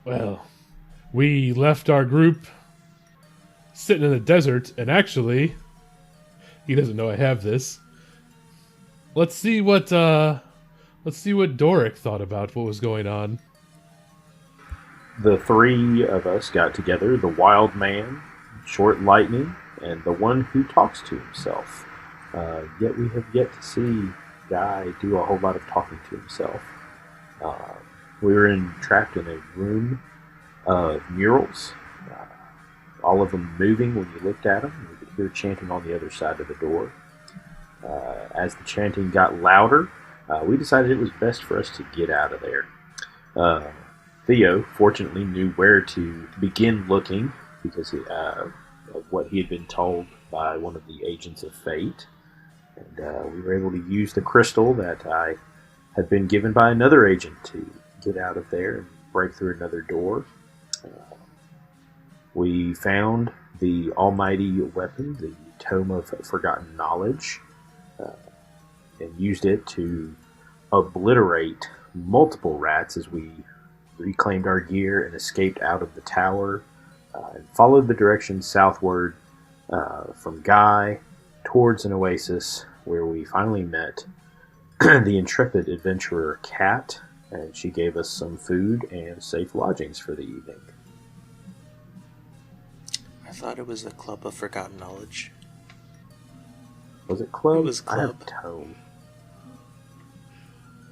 Well, we left our group sitting in the desert, and actually, he doesn't know I have this. Let's see what Doric thought about what was going on. The three of us got together, the wild man, Short Lightning, and the one who talks to himself. Yet we have yet to see Guy do a whole lot of talking to himself. We were trapped in a room of murals, all of them moving when you looked at them. You could hear chanting on the other side of the door. As the chanting got louder, we decided it was best for us to get out of there. Theo fortunately knew where to begin looking because of what he had been told by one of the agents of fate. And we were able to use the crystal that I had been given by another agent to get out of there and break through another door. We found the almighty weapon, the Tome of Forgotten Knowledge, and used it to obliterate multiple rats as we reclaimed our gear and escaped out of the tower and followed the direction southward from Guy towards an oasis where we finally met the intrepid adventurer Kat, and she gave us some food and safe lodgings for the evening. I thought it was a Club of Forgotten Knowledge. Was it Club? It was Club. I have Tome.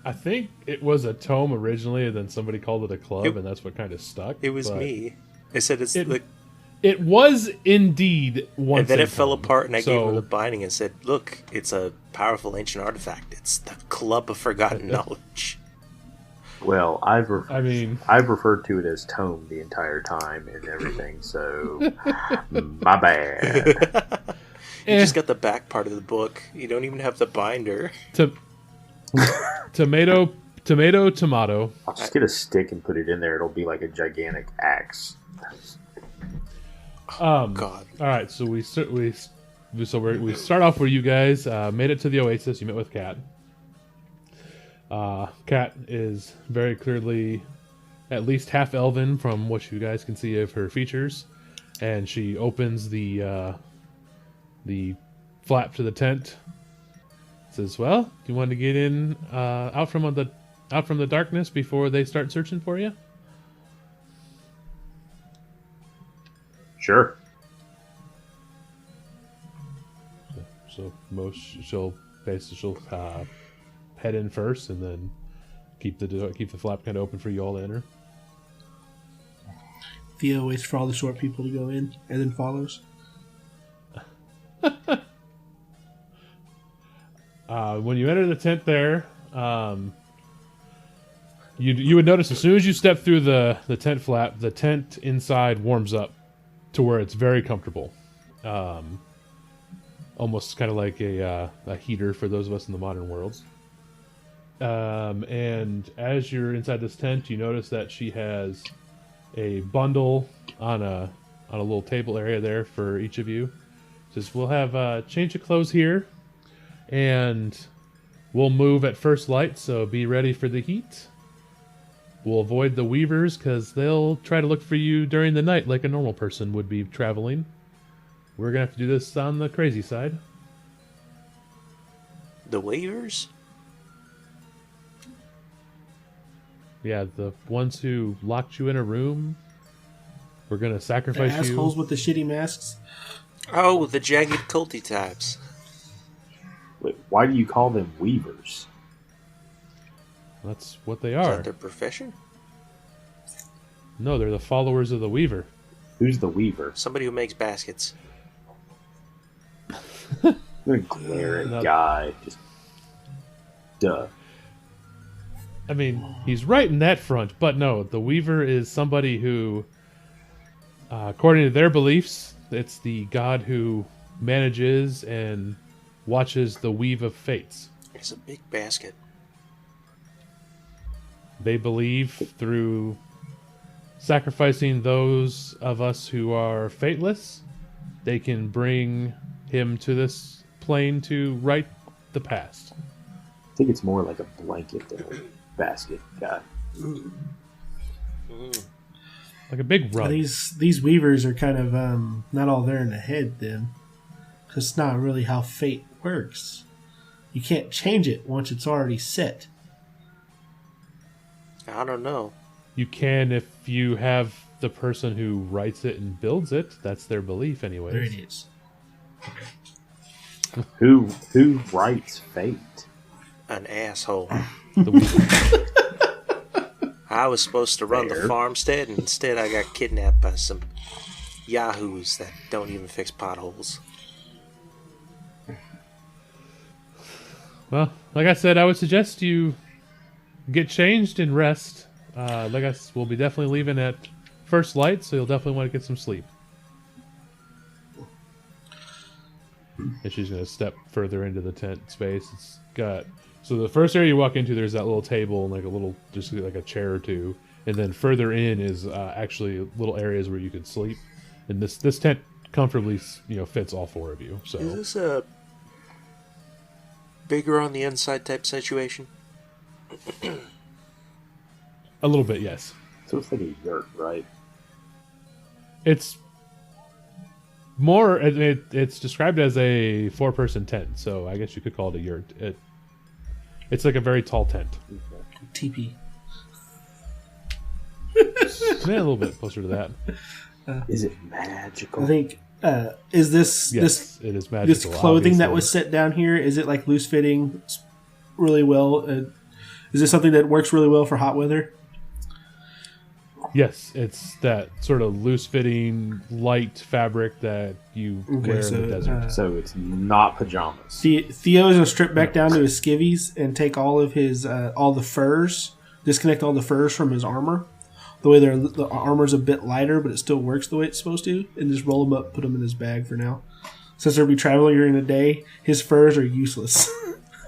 I think it was a tome originally, and then somebody called it a club, and that's what kind of stuck. It was me. I said it was indeed once. And then it fell apart, and I gave him the binding and said, "Look, it's a powerful ancient artifact. It's the Club of Forgotten Knowledge." Well, I've referred to it as Tome the entire time and everything, so my bad. You just got the back part of the book. You don't even have the binder. Tomato. I'll just get a stick and put it in there. It'll be like a gigantic axe. God. All right, so we start off where you guys made it to the oasis. You met with Kat. Kat is very clearly at least half elven from what you guys can see of her features, and she opens the flap to the tent. Says, "Well, you want to get in out from the darkness before they start searching for you?" Sure. So she'll head in first, and then keep the flap kind of open for you all to enter. Theo waits for all the short people to go in, and then follows. When you enter the tent there, you would notice as soon as you step through the tent flap, the tent inside warms up to where it's very comfortable. Almost kind of like a heater for those of us in the modern world. And as you're inside this tent, you notice that she has a bundle on a little table area there for each of you. Says, "We'll have a change of clothes here, and we'll move at first light, so be ready for the heat. We'll avoid the weavers, because they'll try to look for you during the night like a normal person would be traveling. We're going to have to do this on the crazy side." The weavers? Yeah, the ones who locked you in a room. We're going to sacrifice the you. assholes with the shitty masks. Oh, the jagged culty types. Wait, why do you call them weavers? That's what they Is are. that their profession? No, they're the followers of the Weaver. Who's the weaver? Somebody who makes baskets. I'm gonna glare at Guy. Just duh. I mean, he's right in that front, but no, the Weaver is somebody who, according to their beliefs, it's the god who manages and watches the weave of fates. It's a big basket. They believe through sacrificing those of us who are fateless, they can bring him to this plane to right the past. I think it's more like a blanket than a basket, Guy. like a big rug. These weavers are kind of not all there in the head then. Because it's not really how fate works. You can't change it once it's already set. I don't know. You can if you have the person who writes it and builds it. That's their belief anyways. There it is. Who writes fate? An asshole. The weaver. I was supposed to run the farmstead, and instead I got kidnapped by some yahoos that don't even fix potholes. Well, like I said, I would suggest you get changed and rest. Like I said, we'll be definitely leaving at first light, so you'll definitely want to get some sleep. And she's going to step further into the tent space. It's got... So the first area you walk into, there's that little table and like a little, just like a chair or two. And then further in is actually little areas where you can sleep. And this tent comfortably, fits all four of you. So is this a bigger on the inside type situation? A little bit, yes. So it's like a yurt, right? It's more. It's described as a 4-person tent, so I guess you could call it a yurt. It's like a very tall tent. TP. Yeah, a little bit closer to that. Is it magical? I think is this Yes, it is magical. this clothing that obviously. was set down here? Is it like loose fitting, really well? Is this something that works really well for hot weather? Yes, it's that sort of loose-fitting, light fabric that you wear in the desert. So it's not pajamas. Theo is going to strip back down to his skivvies and take all of his all the furs, disconnect all the furs from his armor. The way the armor's a bit lighter, but it still works the way it's supposed to, and just roll them up, put them in his bag for now. Since they'll be traveling during the day, his furs are useless.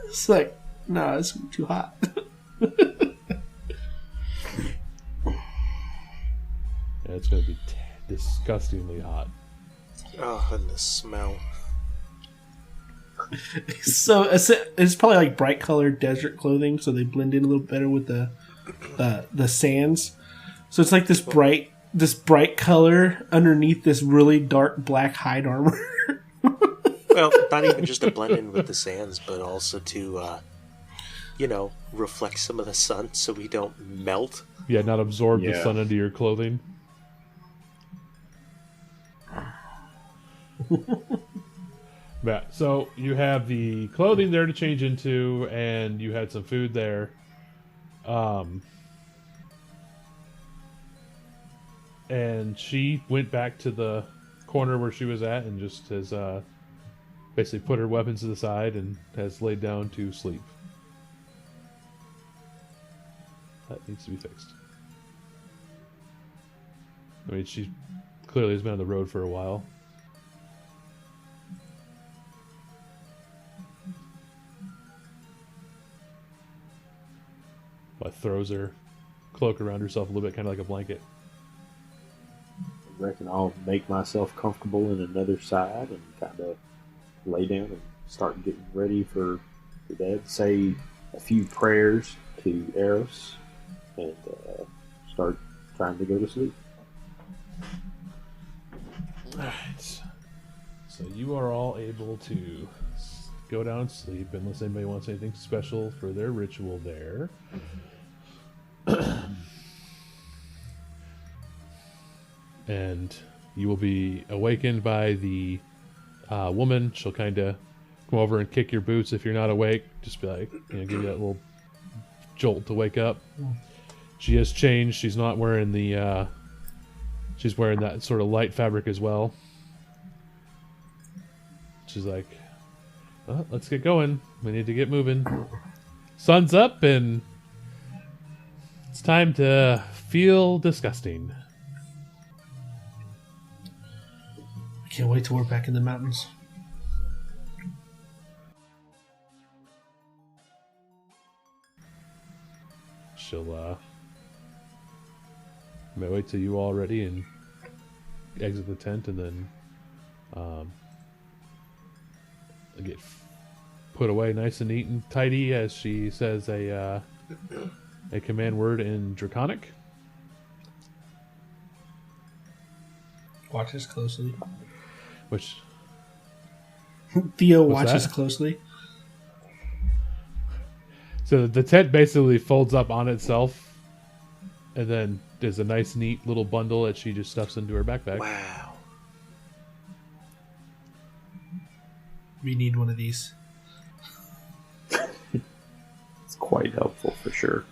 It's like, no, it's too hot. Yeah, it's going to be disgustingly hot. Oh, and the smell. So it's probably like bright colored desert clothing, so they blend in a little better with the sands. So it's like this bright color underneath this really dark black hide armor. Well, not even just to blend in with the sands, but also to, reflect some of the sun so we don't melt. Yeah, not absorb the sun into your clothing. Yeah, so you have the clothing there to change into, and you had some food there. And she went back to the corner where she was at and just has basically put her weapons to the side and has laid down to sleep. That needs to be fixed. I mean, she clearly has been on the road for a while. But throws her cloak around herself a little bit, kind of like a blanket. I reckon I'll make myself comfortable in another side and kind of lay down and start getting ready for bed. Say a few prayers to Eros and start trying to go to sleep. Alright. So you are all able to go down and sleep unless anybody wants anything special for their ritual there. And you will be awakened by the woman. She'll kind of come over and kick your boots if you're not awake. Just be like, give you that little jolt to wake up. She has changed. She's not wearing the... she's wearing that sort of light fabric as well. She's like, well, let's get going. We need to get moving. Sun's up and it's time to feel disgusting. I can't wait till we're back in the mountains. She'll may wait till you all ready and exit the tent, and then get put away nice and neat and tidy as she says a command word in Draconic. watches closely. Which Theo What's watches that? closely. so the tent basically folds up on itself, and then there's a nice, neat little bundle that she just stuffs into her backpack. Wow. We need one of these. It's quite helpful for sure.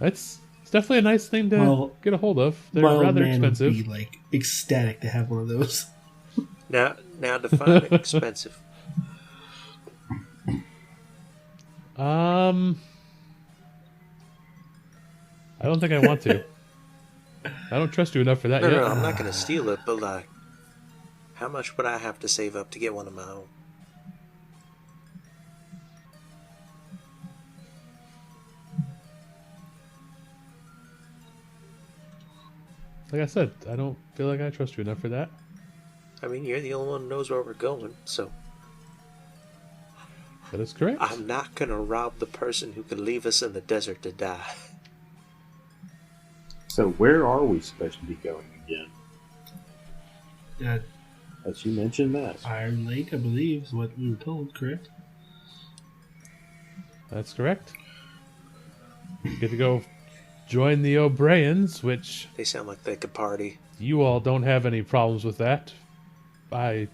It's definitely a nice thing to get a hold of. They're My old rather man expensive. would be like ecstatic to have one of those. Now define expensive. I don't think I want to. I don't trust you enough for that No, yet. no, I'm not going to steal it, but like, how much would I have to save up to get one of my own? Like I said, I don't feel like I trust you enough for that. I mean, you're the only one who knows where we're going, so That is correct. I'm not going to rob the person who could leave us in the desert to die. So where are we supposed to be going again? As you mentioned that. Iron Lake, I believe, is what we were told, correct? That's correct. Get to go join the O'Briens, which They sound like they could party. you all don't have any problems with that. I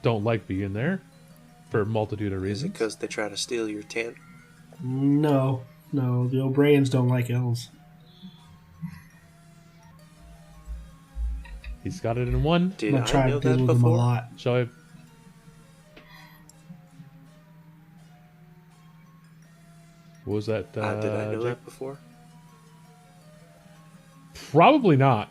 don't like being there for a multitude of Is it reasons. because they try to steal your tent? No, the O'Briens don't like elves. He's got it in one. Did My I know tribe deals that with them a before? lot. Shall I? What was that? Did I know Jake? that before? Probably not.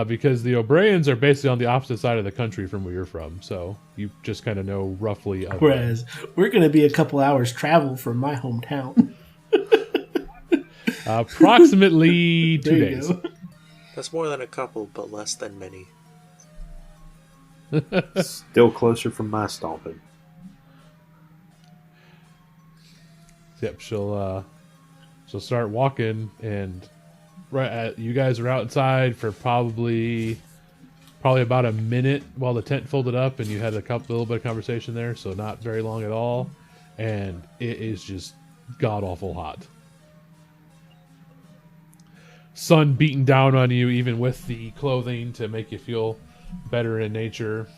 Because the O'Briens are basically on the opposite side of the country from where you're from, so you just kind of know roughly. Of them. Whereas we're going to be a couple hours travel from my hometown. Approximately 2 There you days. go. That's more than a couple, but less than many. Still closer from my stomping. Yep, she'll start walking, and you guys are outside for probably about a minute while the tent folded up, and you had a little bit of conversation there, so not very long at all, and it is just god awful hot. Sun beating down on you, even with the clothing to make you feel better in nature.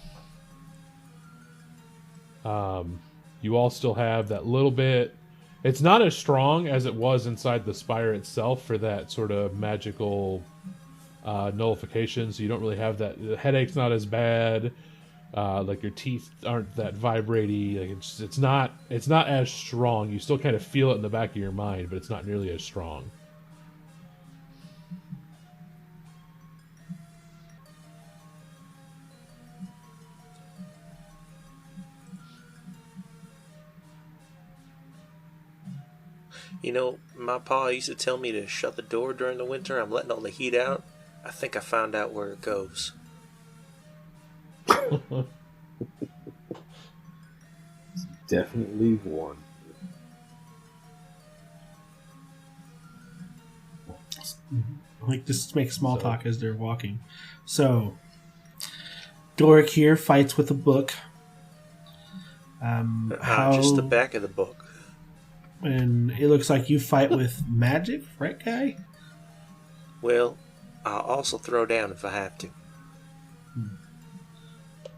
You all still have that little bit. It's not as strong as it was inside the spire itself for that sort of magical nullification. So you don't really have that. The headache's not as bad. Like your teeth aren't that vibraty. Like it's not as strong. You still kind of feel it in the back of your mind, but it's not nearly as strong. You know, my pa used to tell me to shut the door during the winter. I'm letting all the heat out. I think I found out where it goes. Definitely one. Like, just make small talk as they're walking. So, Doric here fights with a book. Just the back of the book. And it looks like you fight with magic, right, guy? Well, I'll also throw down if I have to.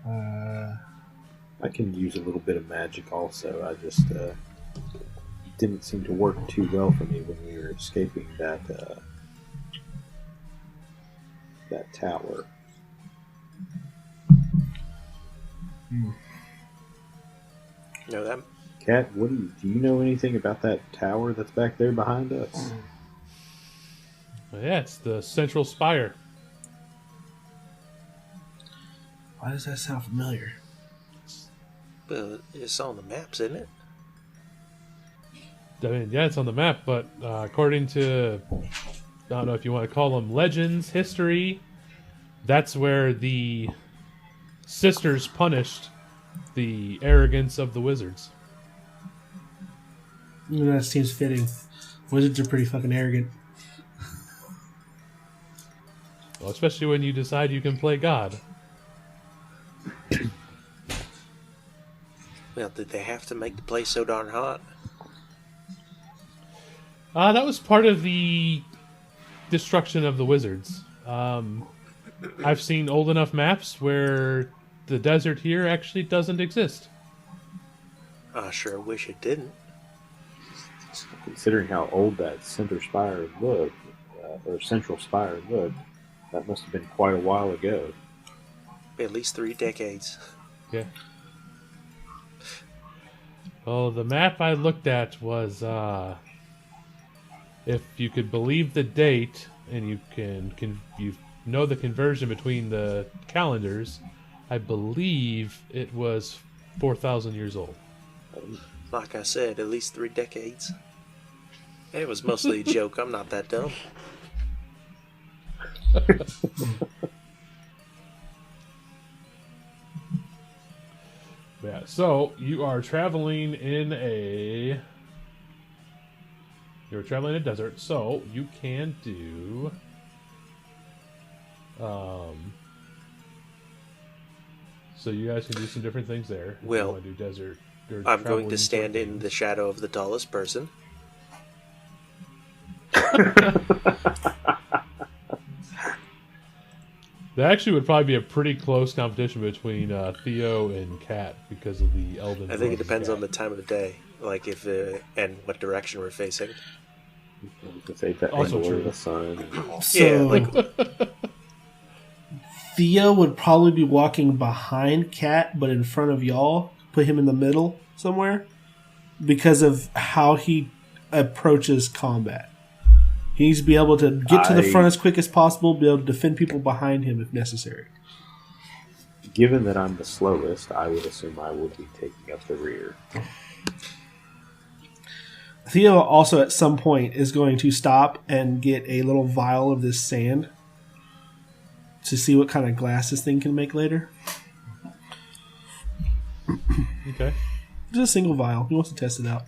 I can use a little bit of magic also. I just didn't seem to work too well for me when we were escaping that tower. No, that Kat, do you know anything about that tower that's back there behind us? Yeah, it's the central spire. Why does that sound familiar? well, it's on the maps, isn't it? I mean, yeah, it's on the map, but according to, I don't know if you want to call them legends, history, that's where the sisters punished the arrogance of the wizards. That seems fitting. Wizards are pretty fucking arrogant. Well, especially when you decide you can play God. Well, did they have to make the place so darn hot? That was part of the destruction of the wizards. I've seen old enough maps where the desert here actually doesn't exist. I sure wish it didn't. Considering how old that central spire looked, that must have been quite a while ago. At least 3 decades. Yeah. Well, the map I looked at was, if you could believe the date, and you you know the conversion between the calendars, I believe it was 4,000 years old. Like I said, at least 3 decades. It was mostly a joke. I'm not that dumb. Yeah, so you are traveling in a... You're traveling in a desert, so you can do... So you guys can do some different things there. If Well, you want to do desert. Or I'm going traveling to stand in things. the shadow of the tallest person. That actually would probably be a pretty close competition between Theo and Kat because of the elven. I think it dwarf depends cat. on the time of the day, like if and what direction we're facing. You can say that Also angle true. of the sun. So Theo would probably be walking behind Cat, but in front of y'all. Put him in the middle somewhere because of how he approaches combat. He needs to be able to get to the front as quick as possible, be able to defend people behind him if necessary. Given that I'm the slowest, I would assume I would be taking up the rear. Theo also at some point is going to stop and get a little vial of this sand to see what kind of glass this thing can make later. Okay. Just a single vial. He wants to test it out.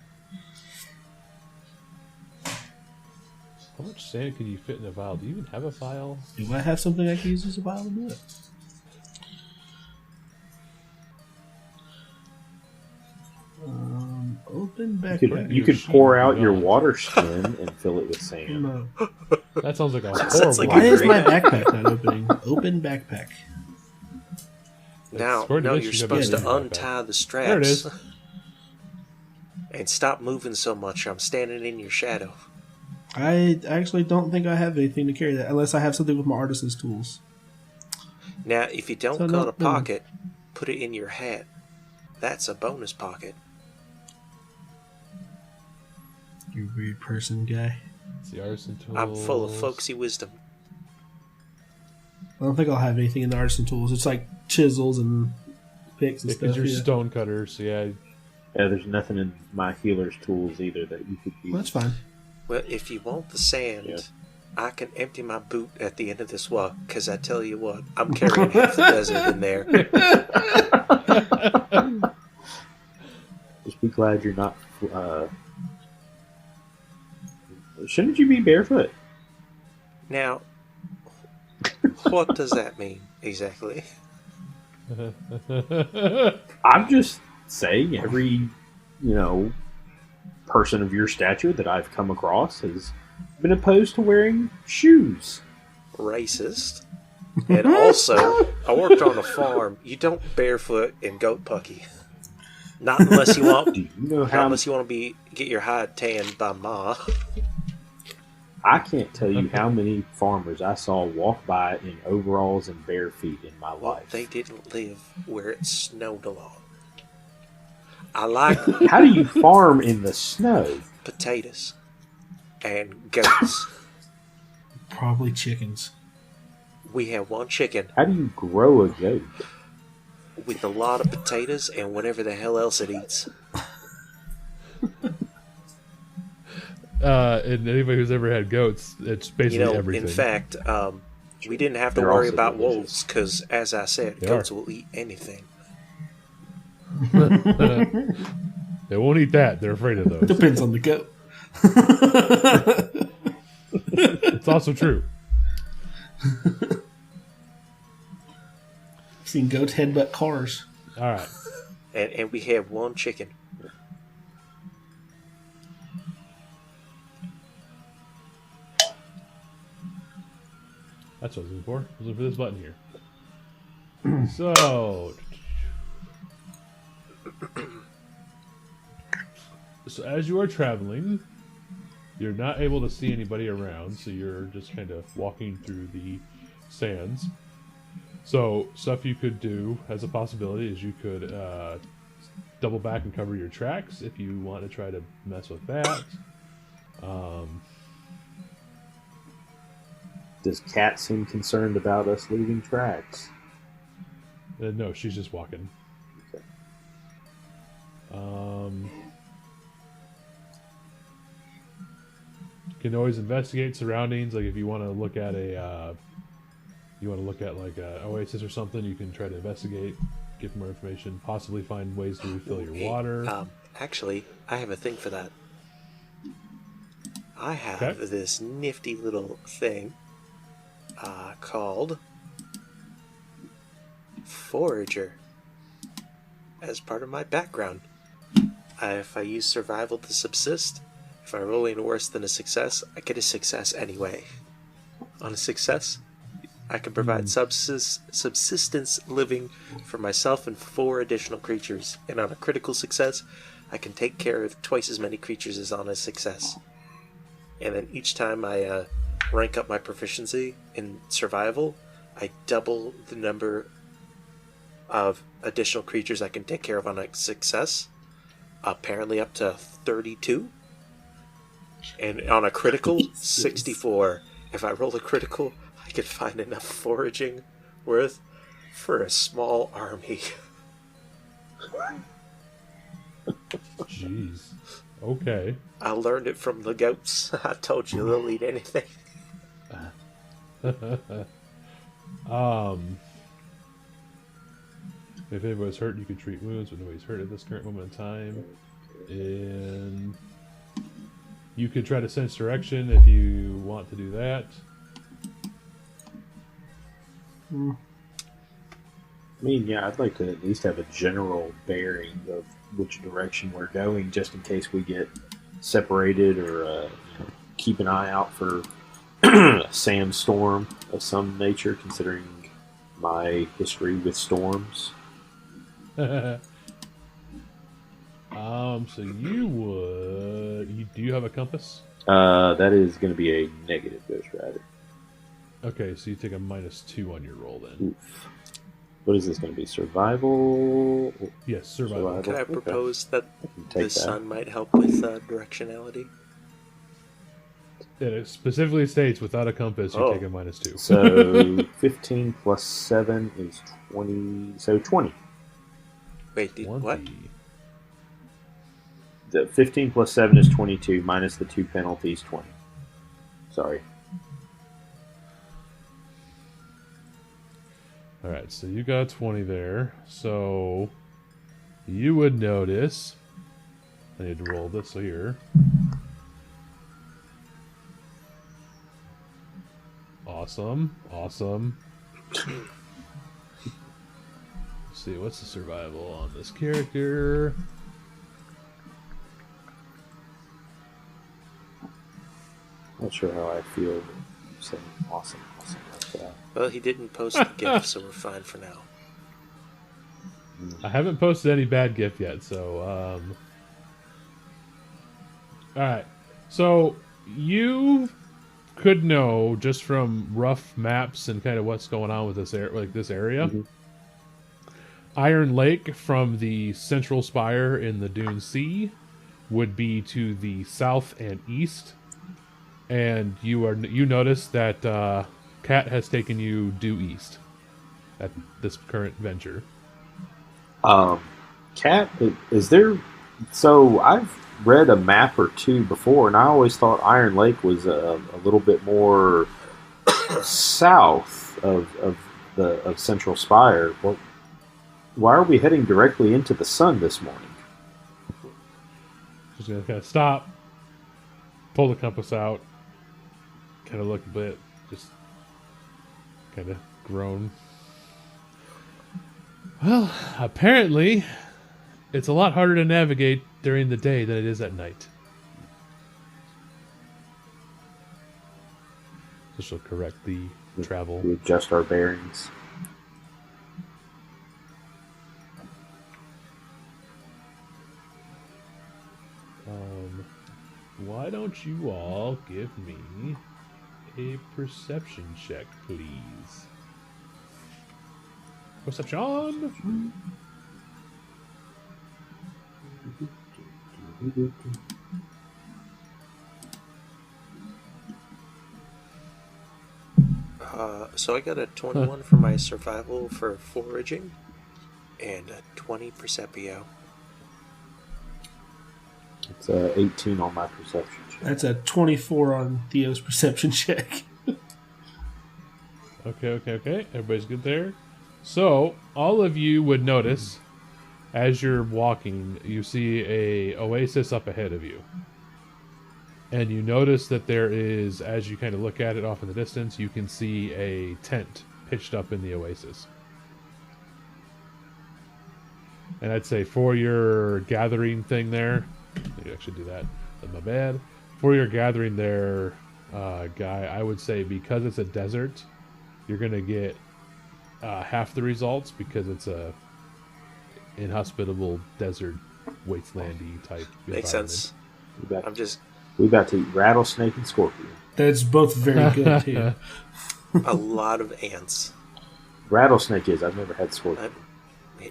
How much sand can you fit in a vial? Do you even have a vial? Do I have something I can use as a vial to do it? Open backpack. You could pour out your water skin and fill it with sand. No. That sounds like a That horrible. sounds like Why a is great- my backpack not opening? Open backpack. Now, according to no, this, you're you have supposed a to backpack. untie the straps. There it is. And stop moving so much. I'm standing in your shadow. I actually don't think I have anything to carry that unless I have something with my artisan's tools. Now, if you don't So got not- a pocket, put it in your hat. That's a bonus pocket. You weird person guy. It's the artisan tools. I'm full of folksy wisdom. I don't think I'll have anything in the artisan tools. It's like chisels and picks and Because stuff. you're Yeah. stone cutters, so yeah. Yeah, there's nothing in my healer's tools either that you could use. Well, that's fine. Well, if you want the sand, Yeah. I can empty my boot at the end of this walk. Because I tell you what, I'm carrying half the desert in there. Just be glad you're not. Shouldn't you be barefoot? Now, what does that mean exactly? I'm just saying every, person of your stature that I've come across has been opposed to wearing shoes. Racist. And also, I worked on a farm. You don't barefoot in goat pucky. Not unless you want. Do you know Not how? unless you want to get your hide tanned by Ma. I can't tell you how many farmers I saw walk by in overalls and bare feet in my Well, life. they didn't live where it snowed a lot. I like How do you farm in the snow? potatoes and goats. Probably chickens. We have one chicken How do you grow a goat? with a lot of potatoes and whatever the hell else it eats. And anybody who's ever had goats, it's basically everything. In fact, we didn't have to They're worry also about delicious. wolves because, as I said, They goats are. will eat anything. They won't eat that. They're afraid of those. Depends on the goat. It's also true. I've seen goats headbutt cars. All right. And we have one chicken. That's what I was looking for. I was looking for this button here. So as you are traveling, you're not able to see anybody around, so you're just kind of walking through the sands. So stuff you could do as a possibility is you could double back and cover your tracks if you want to try to mess with that. Does Kat seem concerned about us leaving tracks? No, she's just walking. Okay. You can always investigate surroundings. Like if you want to look at like a oasis or something, you can try to investigate, get more information, possibly find ways to refill your water. Actually, I have a thing for that. I have this nifty little thing called Forager as part of my background. If I use survival to subsist, if I roll in worse than a success, I get a success anyway. On a success, I can provide subsistence living for myself and 4 additional creatures. And on a critical success, I can take care of twice as many creatures as on a success. And then each time I rank up my proficiency in survival, I double the number of additional creatures I can take care of on a success. Apparently up to 32. And on a critical, 64. If I roll a critical, I can find enough foraging worth for a small army. Jeez. Okay. I learned it from the goats. I told you they'll eat anything. If anybody's hurt, you can treat wounds, but nobody's hurt at this current moment in time. And you could try to sense direction if you want to do that. I mean, yeah, I'd like to at least have a general bearing of which direction we're going, just in case we get separated, or keep an eye out for a sandstorm of some nature, considering my history with storms. So do you have a compass? That is going to be a negative Ghost Rider. Okay, so you take a -2 on your roll then. Oof. What is this going to be? Survival? Yes, survival. Can I propose that Take the sun might help with directionality? It specifically states without a compass, you take a -2. So 15 plus 7 is 20. So 20. Wait, what? The 15 plus 7 is 22, minus the 2 penalties, 20. Sorry. Alright, so you got 20 there. So you would notice. I need to roll this here. Awesome. Let's see, what's the survival on this character? Not sure how I feel saying awesome like that. Well, he didn't post the GIF, so we're fine for now. I haven't posted any bad GIF yet, so alright. So you could know just from rough maps and kind of what's going on with this area. Mm-hmm. Iron Lake from the central spire in the Dune Sea would be to the south and east. And you notice that Kat has taken you due east at this current venture. Kat, is there... So, I've read a map or two before, and I always thought Iron Lake was a little bit more south of Central Spire. Well, why are we heading directly into the sun this morning? Just gonna kind of stop, pull the compass out, kind of look a bit, just kind of groan. Well, apparently, it's a lot harder to navigate during the day than it is at night. This will correct the travel. We adjust our bearings. Why don't you all give me a perception check, please? Perception! So I got a 21 for my survival for foraging, and a 20 Percepio. It's 18 on my perception check. That's a 24 on Theo's perception check. Okay. Everybody's good there? So, all of you would notice, as you're walking, you see a oasis up ahead of you. And you notice that there is, as you kind of look at it off in the distance, you can see a tent pitched up in the oasis. And I'd say for your gathering thing there, maybe I should do that. That's my bad. For your gathering there, guy, I would say because it's a desert, you're going to get half the results because it's a inhospitable desert wastelandy type Makes sense. We got to eat rattlesnake and scorpion. That's both very good, too. A lot of ants. Rattlesnake is. I've never had scorpion.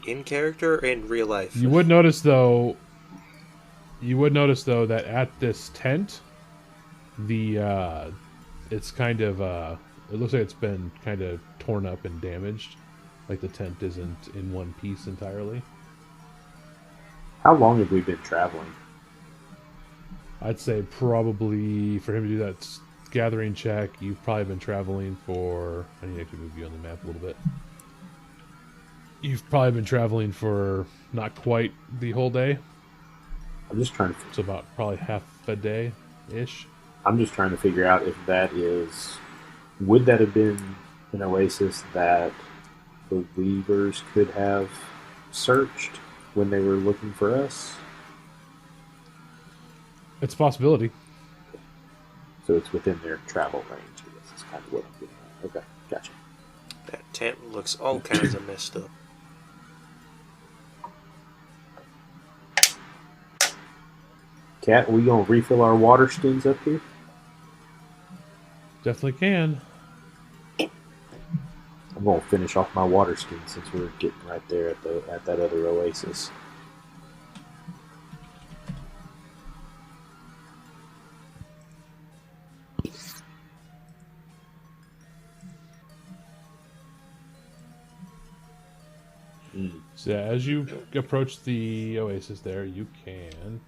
In character or in real life? You would notice though that at this tent, it's kind of it looks like it's been kind of torn up and damaged. Like the tent isn't in one piece entirely. How long have we been traveling? I'd say probably for him to do that gathering check, you've probably been traveling for. I need to actually move you on the map a little bit. You've probably been traveling for not quite the whole day. I'm just trying to. It's about probably half a day ish. I'm just trying to figure out if that is. Would that have been an oasis that the Weavers could have searched when they were looking for us? It's a possibility. So it's within their travel range, I guess is kind of what I'm getting at. Okay, gotcha. That tent looks all kinds of messed up. Cat, are we going to refill our water skins up here? Definitely can. I'm going to finish off my water skin since we're getting right there at that other oasis. So as you approach the oasis there, you can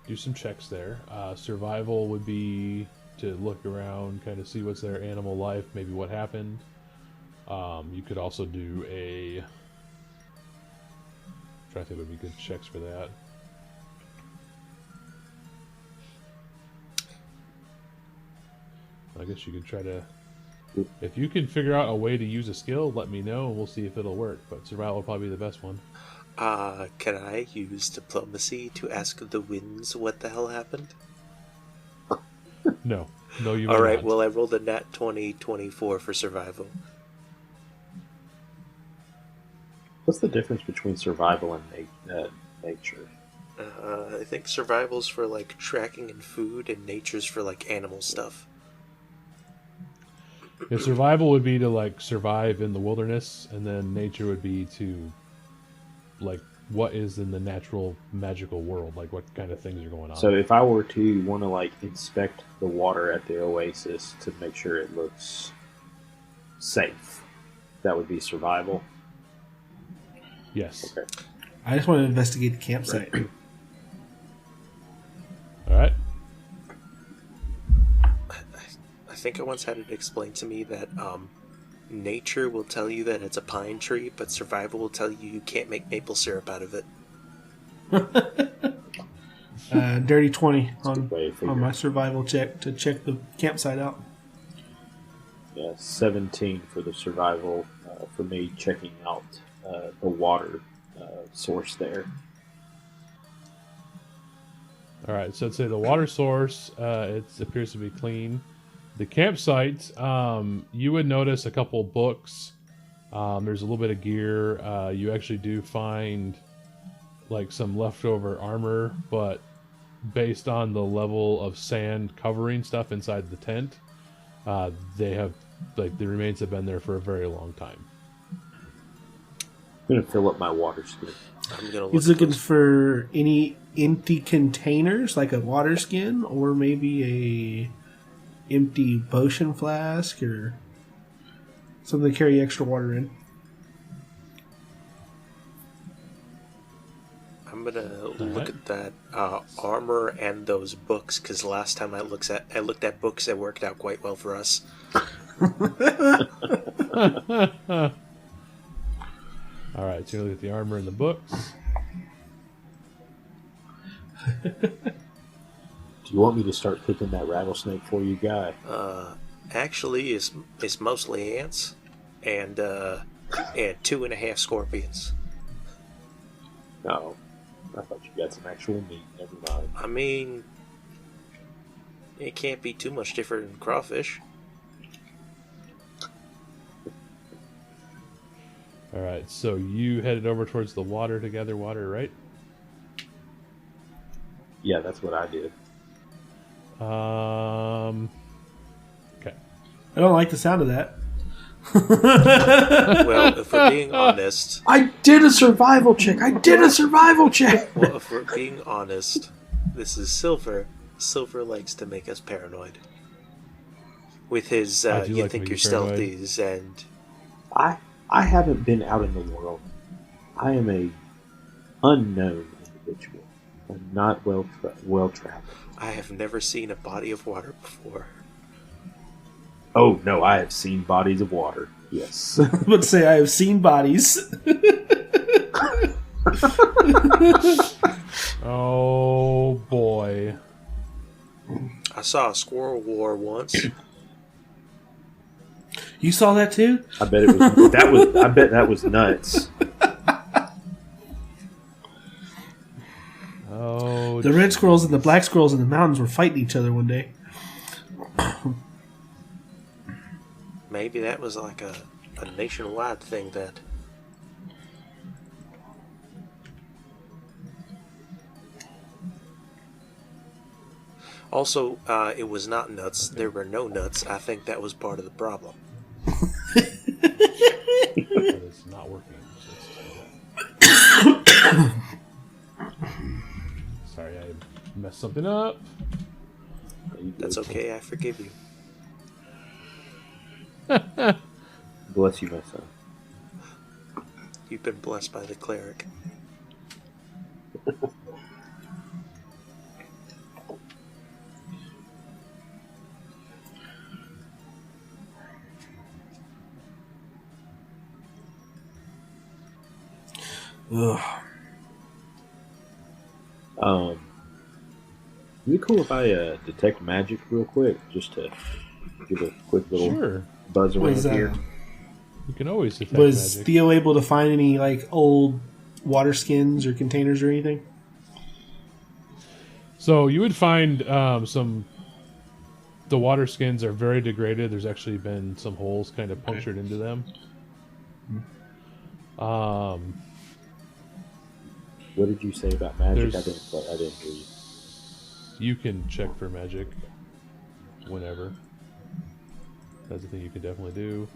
do some checks there. Survival would be to look around, kind of see what's there, animal life, maybe what happened. You could also do a... I'm trying to think what would be good checks for that. I guess you could try to... If you can figure out a way to use a skill, let me know and we'll see if it'll work. But survival will probably be the best one. Can I use diplomacy to ask the winds what the hell happened? No, you. All right. Not. Well, I rolled a nat 24 for survival. What's the difference between survival and nature? I think survival's for like tracking and food, and nature's for like animal stuff. Yeah, survival would be to like survive in the wilderness, and then nature would be to like what is in the natural magical world, like what kind of things are going on. So if I were to want to like inspect the water at the oasis to make sure it looks safe, that would be survival. Yes. Okay. I just want to investigate the campsite. All right. I think I once had it explained to me that nature will tell you that it's a pine tree, but survival will tell you can't make maple syrup out of it. Dirty 20 a good way to figure on my it. survival check to check the campsite out. Yeah, 17 for the survival for me checking out the water source there. All right, so I'd say the water source it appears to be clean. The campsite, you would notice a couple books. There's a little bit of gear. You actually do find like some leftover armor, but based on the level of sand covering stuff inside the tent, they have like the remains have been there for a very long time. I'm going to fill up my water skin. I'm gonna. He's looking for any empty containers, like a water skin, or maybe a empty potion flask, or something to carry extra water in. I'm gonna look at that armor and those books, because last time I looked at books that worked out quite well for us. All right, so you look at the armor and the books. Do you want me to start picking that rattlesnake for you, guy? Actually, it's mostly ants and 2.5 scorpions. No, I thought you got some actual meat. Never mind. I mean, it can't be too much different than crawfish. All right, so you headed over towards the water to gather water, right? Yeah, that's what I did. Okay. I don't like the sound of that. Well, if we're being honest... I did a survival check! Well, if we're being honest, this is Silver. Silver likes to make us paranoid. With his, I do you like think to you're make you paranoid. stealthies, and... I haven't been out in the world. I am a unknown individual. I'm not well traveled. I have never seen a body of water before. Oh no, I have seen bodies of water. Yes. Let's say I have seen bodies. Oh boy. I saw a squirrel war once. You saw that too? I bet it was. I bet that was nuts. Oh, The red squirrels and the black squirrels in the mountains were fighting each other one day. Maybe that was like a nationwide thing that... Also, it was not nuts. There were no nuts. I think that was part of the problem. it's not working. Sorry, I messed something up. That's okay. I forgive you. Bless you, my son. You've been blessed by the cleric. Ugh. Is it cool if I detect magic real quick, just to give a quick little Sure. buzz around Was, here? You can always detect Was magic. Theo able to find any like old water skins or containers or anything? So you would find some. The water skins are very degraded. There's actually been some holes kind of punctured into them. What did you say about magic? There's- I didn't hear you. You can check for magic whenever. That's a thing you can definitely do.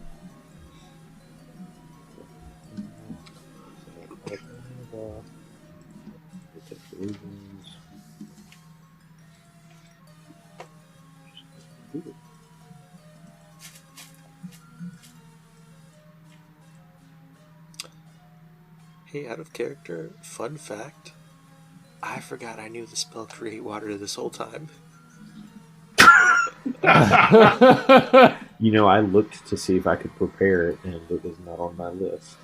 Detect illusions. Hey, out of character, fun fact. I forgot I knew the spell Create Water this whole time. You know, I looked to see if I could prepare it, and it was not on my list.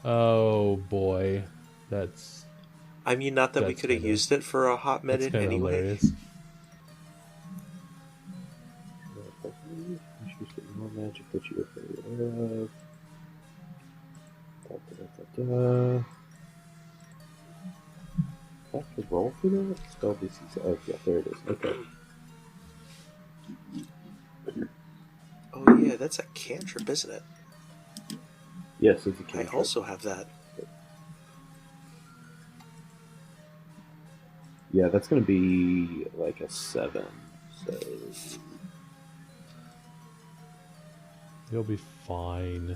Oh boy, that's I mean, not that we That's could have kinda- used it for a hot that's minute kind of anyway. hilarious. magic that you are afraid of. Da, da, da, da, da. I have to roll for that? Spell DC. Oh, yeah, there it is. Okay. Oh yeah, that's a cantrip, isn't it? Yes, it's a I cantrip. also have that. Yeah, that's going to be like a 7. So You'll be fine.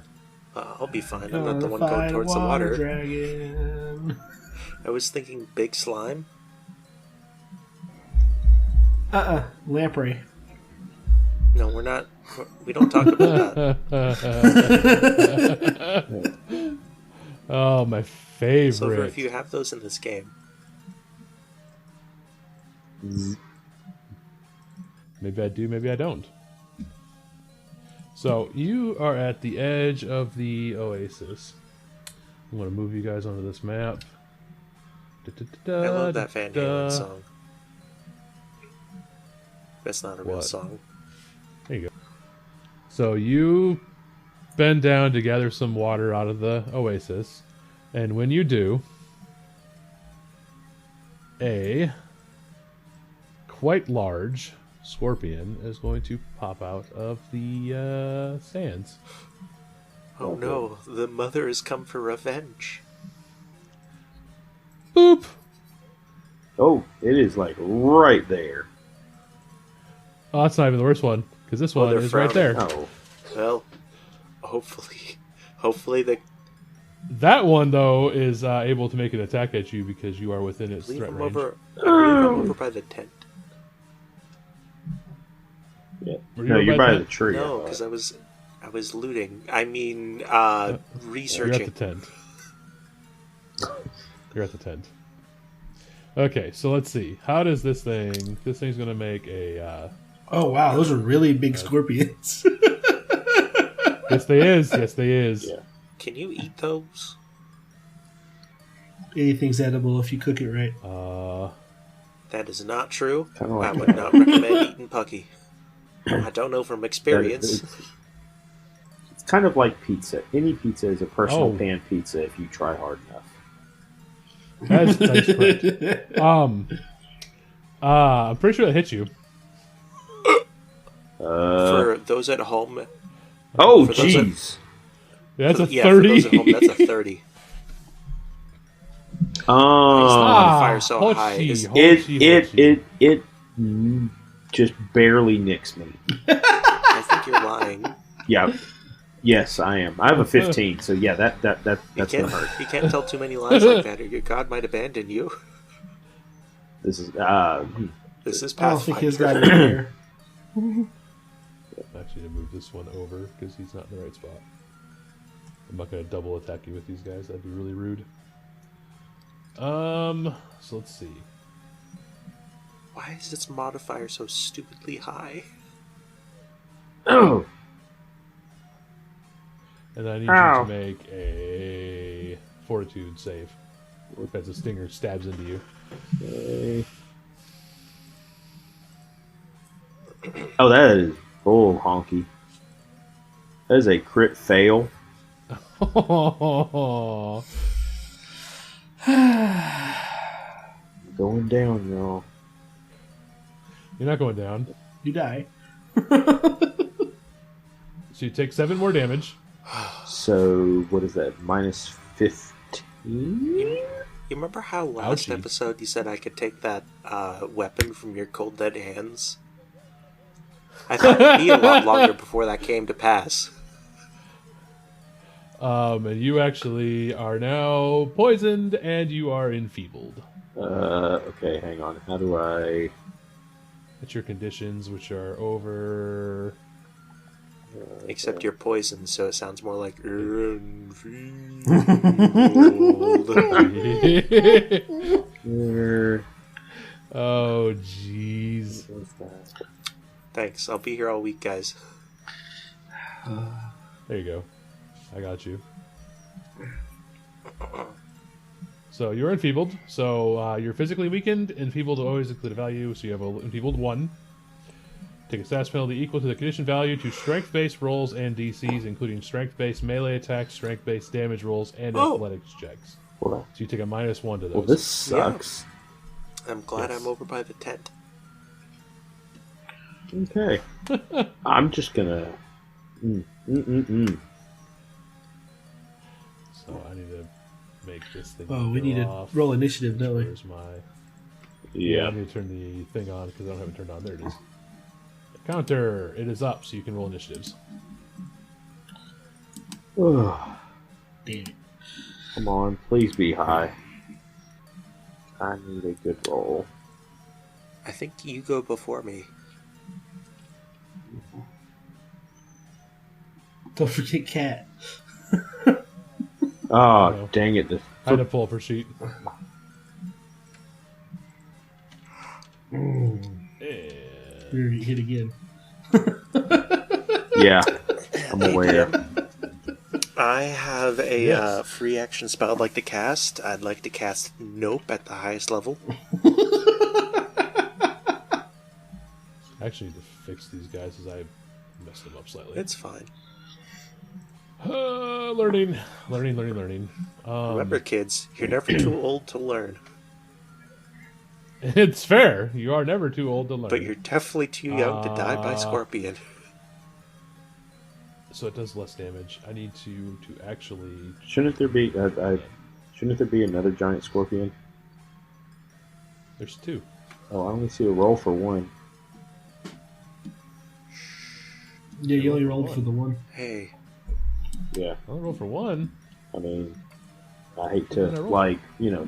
I'll be fine. I'm not the one going Fight a towards the water. dragon. I was thinking big slime. Lamprey. No, we're not. We don't talk about that. Oh, my favorite. Silver, if you have those in this game, Maybe I do, maybe I don't. So, you are at the edge of the oasis. I'm going to move you guys onto this map. I love that Van Halen song. That's not a real What? song. There you go. So, you bend down to gather some water out of the oasis. And when you do, a quite large scorpion is going to pop out of the sands. Oh no, the mother has come for revenge. Boop! oh, it is like right there. Oh, that's not even the worst one, because this one they're is right frowning. there. Oh, Well, hopefully the That one, though, is able to make an attack at you because you are within its leave threat him range. over. I believe I'm over by the tent. yeah. Were you No, over you're by by the the tree. No, I because thought. I was looting. I mean, You're at researching. the tent. You're at the tent. Okay, so let's see. How does this thing... This thing's going to make a... Oh wow, those are really big scorpions. Yes, they is. Yes, they is. Yeah. Can you eat those? Anything's edible if you cook it right. That is not true. Kinda like I would not recommend eating Pucky. I don't know from experience. It's kind of like pizza. Any pizza is a personal Oh. pan pizza if you try hard enough. That's correct. I'm pretty sure that hit you. For those at home, Oh, for those that- jeez. That's a yeah, 30. for those at home, that's a 30. Fire so high. It just barely nicks me. I think you're lying. Yeah. Yes, I am. I have a 15, so yeah, that's gonna hurt. You can't tell too many lies like that, or your god might abandon you. This is This is I don't think his Pathfinder. got in here. Actually, to move this one over because he's not in the right spot. I'm not going to double attack you with these guys. That'd be really rude. So let's see. Why is its modifier so stupidly high? Oh. And I need you to make a fortitude save. As a stinger stabs into you. Okay. Oh, that is full honky. That is a crit fail. Going down, y'all. You're not going down. You die. So you take 7 more damage. So, what is that? Minus 15? You remember how last Ouchie. episode you said I could take that weapon from your cold dead hands? I thought it'd be a lot longer before that came to pass. And you actually are now poisoned and you are enfeebled. Okay, hang on. How do I... That's your conditions, which are over... Except you're poisoned, so it sounds more like enfeebled. Oh, jeez. What's that? Thanks. I'll be here all week, guys. There you go. I got you. So you're enfeebled. So you're physically weakened. Enfeebled always include a value. So you have a enfeebled 1. Take a status penalty equal to the condition value to strength-based rolls and DCs, including strength-based melee attacks, strength-based damage rolls, and athletics checks. Hold on. So you take a -1 to those. Well, this sucks. I'm glad Yes. I'm over by the tent. Okay. I'm just gonna. So I need to make this thing. Oh, we go need to off. roll initiative, don't we? Where's my? I Yeah. need to turn the thing on because I don't have it turned on. There it is. Counter. It is up, so you can roll initiatives. Ugh. Damn it. Come on, please be high. I need a good roll. I think you go before me. Don't forget Cat. Oh, No. dang it. The I had to pull up her sheet. You're gonna get hit again. Yeah, I'm aware. I have a Yes. free action spell I'd like to cast. I'd like to cast Nope at the highest level. I actually need to fix these guys as I messed them up slightly. It's fine. Learning. Remember, kids, you're never too old to learn, It's fair. You are never too old to learn. but you're definitely too young to die by scorpion. So it does less damage. I need to actually. Shouldn't there be another giant scorpion? There's 2. Oh, I only see a roll for one. Yeah, you only rolled for the one. Hey, Yeah, I'll roll for 1. I mean, I hate to What did I roll?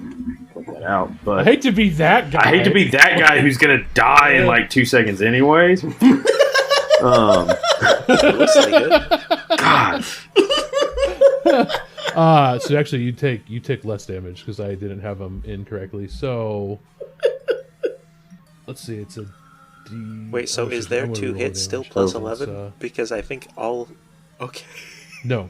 point that out, I but hate to be that guy. I hate to be that guy who's gonna die in like 2 seconds, anyways. it looks like it. God, So actually, you take less damage because I didn't have them incorrectly. So let's see. It's a D. Wait, so oh, is shit, there I'm gonna 2 roll hits still damage. plus Oh, 11? Because I think all... Okay. No.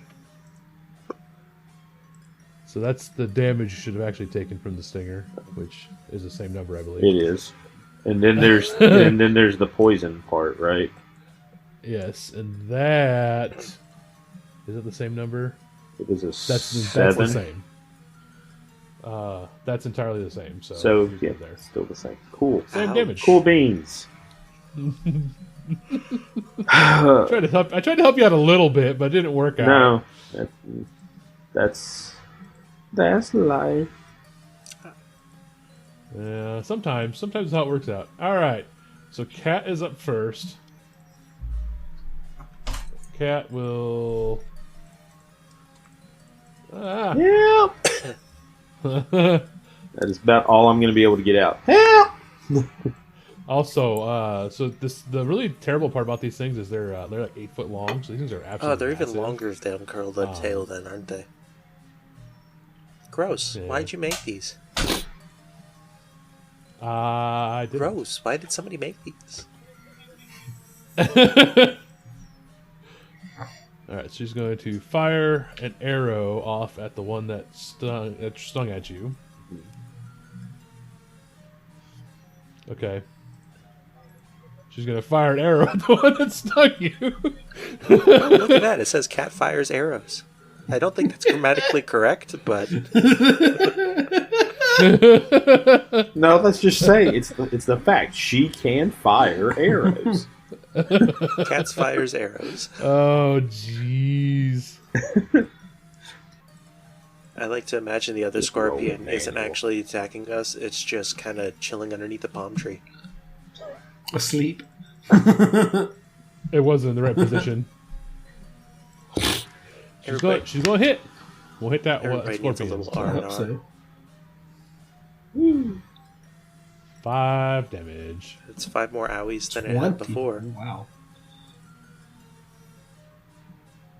So that's the damage you should have actually taken from the stinger, which is the same number, I believe. it is. And then there's the poison part, right? Yes, and that is it the same number? It is a That's 7. the same. That's entirely the same. So So you're yeah, good there. still the same. Cool. Same Ouch. damage. Cool beans. I tried to help you out a little bit, but it didn't work out. No, that's life. Yeah, sometimes it's how it works out. All right, so Cat is up first. Cat will. Help! That is about all I'm going to be able to get out. Help! Also, so the really terrible part about these things is they're like 8 foot long. So these things are absolutely. Oh, they're even massive. longer if they have curled up tail then, aren't they? Gross. Yeah. Why'd you make these? I did. Gross. Why did somebody make these? All right, she's going to fire an arrow off at the one that stung at you. Okay. She's going to fire an arrow at the one that stung you. Oh, look at that. It says cat fires arrows. I don't think that's grammatically correct, but No, let's just say it's the fact she can fire arrows. cats fires arrows. Oh, jeez. I like to imagine the other Just roll scorpion the isn't manual. actually attacking us. It's just kind of chilling underneath a palm tree. Asleep. It wasn't in the right position. She's going to hit. We'll hit that Everybody needs a scorpion. little I R&R. hope so. 5 damage. It's 5 more owies than it had 20. before. Wow.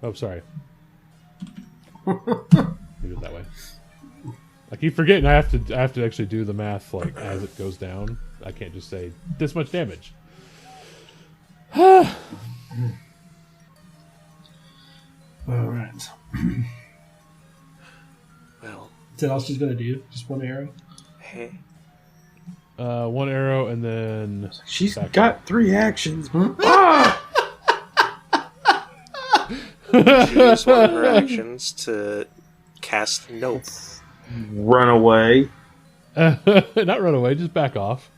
Oh, sorry. Do it that way. I keep forgetting I have to actually do the math like as it goes down. I can't just say this much damage. All right. Well, Is that all she's gonna do? Just one arrow? hey. one arrow, and then She's back got 3 actions. Ah! She used one of her actions to cast Nope. Run away. not run away, just back off.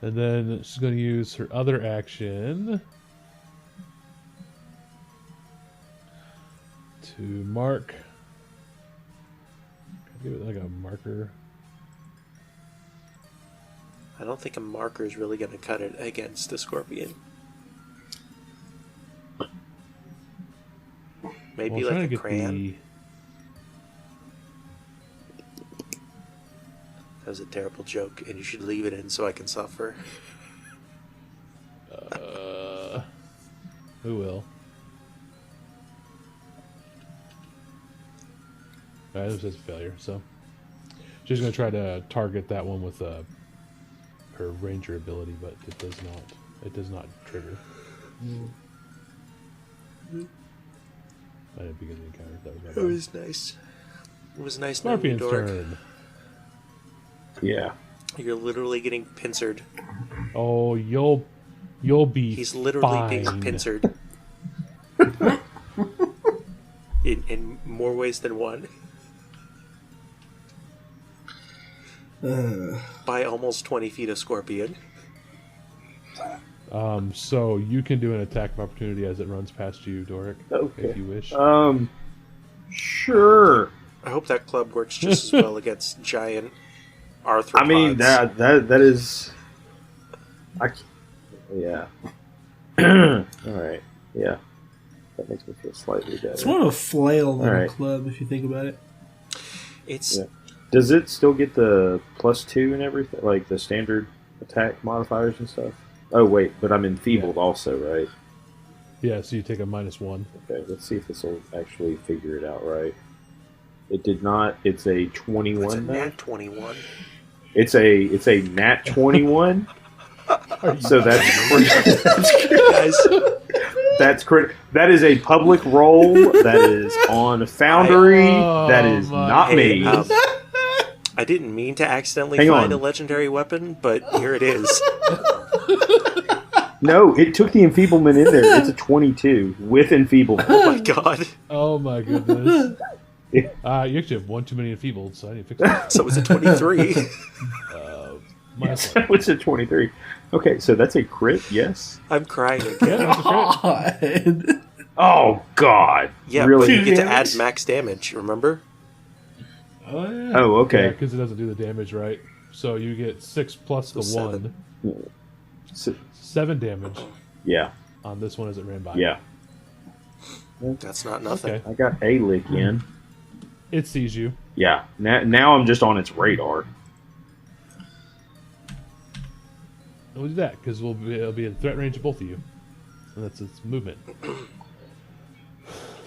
And then she's going to use her other action to mark. Give it like a marker. I don't think a marker is really going to cut it against the scorpion. Maybe Well, like a crayon. That was a terrible joke, and you should leave it in so I can suffer. Who will? Alright, this is a failure, so she's going to try to target that one with her ranger ability, but it does not trigger. I didn't begin the encounter. That was my It bad. was nice. It was nice knowing you, Scorpion's Dork. turn. Yeah. You're literally getting pincered. Oh, you'll be He's literally fine. being pincered. in more ways than one. By almost 20 feet of scorpion. So you can do an attack of opportunity as it runs past you, Doric, Okay. if you wish. Sure. I hope that club works just as well against giant arthropods. I mean that is. Yeah. All right. Yeah. That makes me feel slightly better. It's more of a flail than Alright. a club, if you think about it. It's Yeah. Does it still get the +2 and everything, like the standard attack modifiers and stuff? Oh wait, but I'm enfeebled also, right? Yeah, so you take a -1. Okay, let's see if this will actually figure it out right. It did not. It's a 21. it's a though? nat 21. It's a nat 21. So that's Guys, that's crit. That is a public roll. That is on Foundry. That is my- not hey, me. I didn't mean to accidentally Hang find on. a legendary weapon, but here it is. No, it took the enfeeblement in there. It's a 22 with enfeeblement. Oh my god. Oh my goodness. Yeah. You actually have one too many enfeebled, so I need to fix that. So it's a 23. -1. It's a 23. Okay, so that's a crit. Yes. I'm crying Yeah, again. that's a crit. God. Oh God. Yeah, Really? but you get to Damage? add max damage, remember? Oh, yeah. Oh, okay. because it doesn't do the damage right. So you get 6 plus the So 1. 7 So- damage yeah. on this one as it ran by. Yeah. That's not nothing. Okay. I got a lick in. It sees you. Yeah. Now I'm just on its radar. We'll do that because it'll be in threat range of both of you. And that's its movement.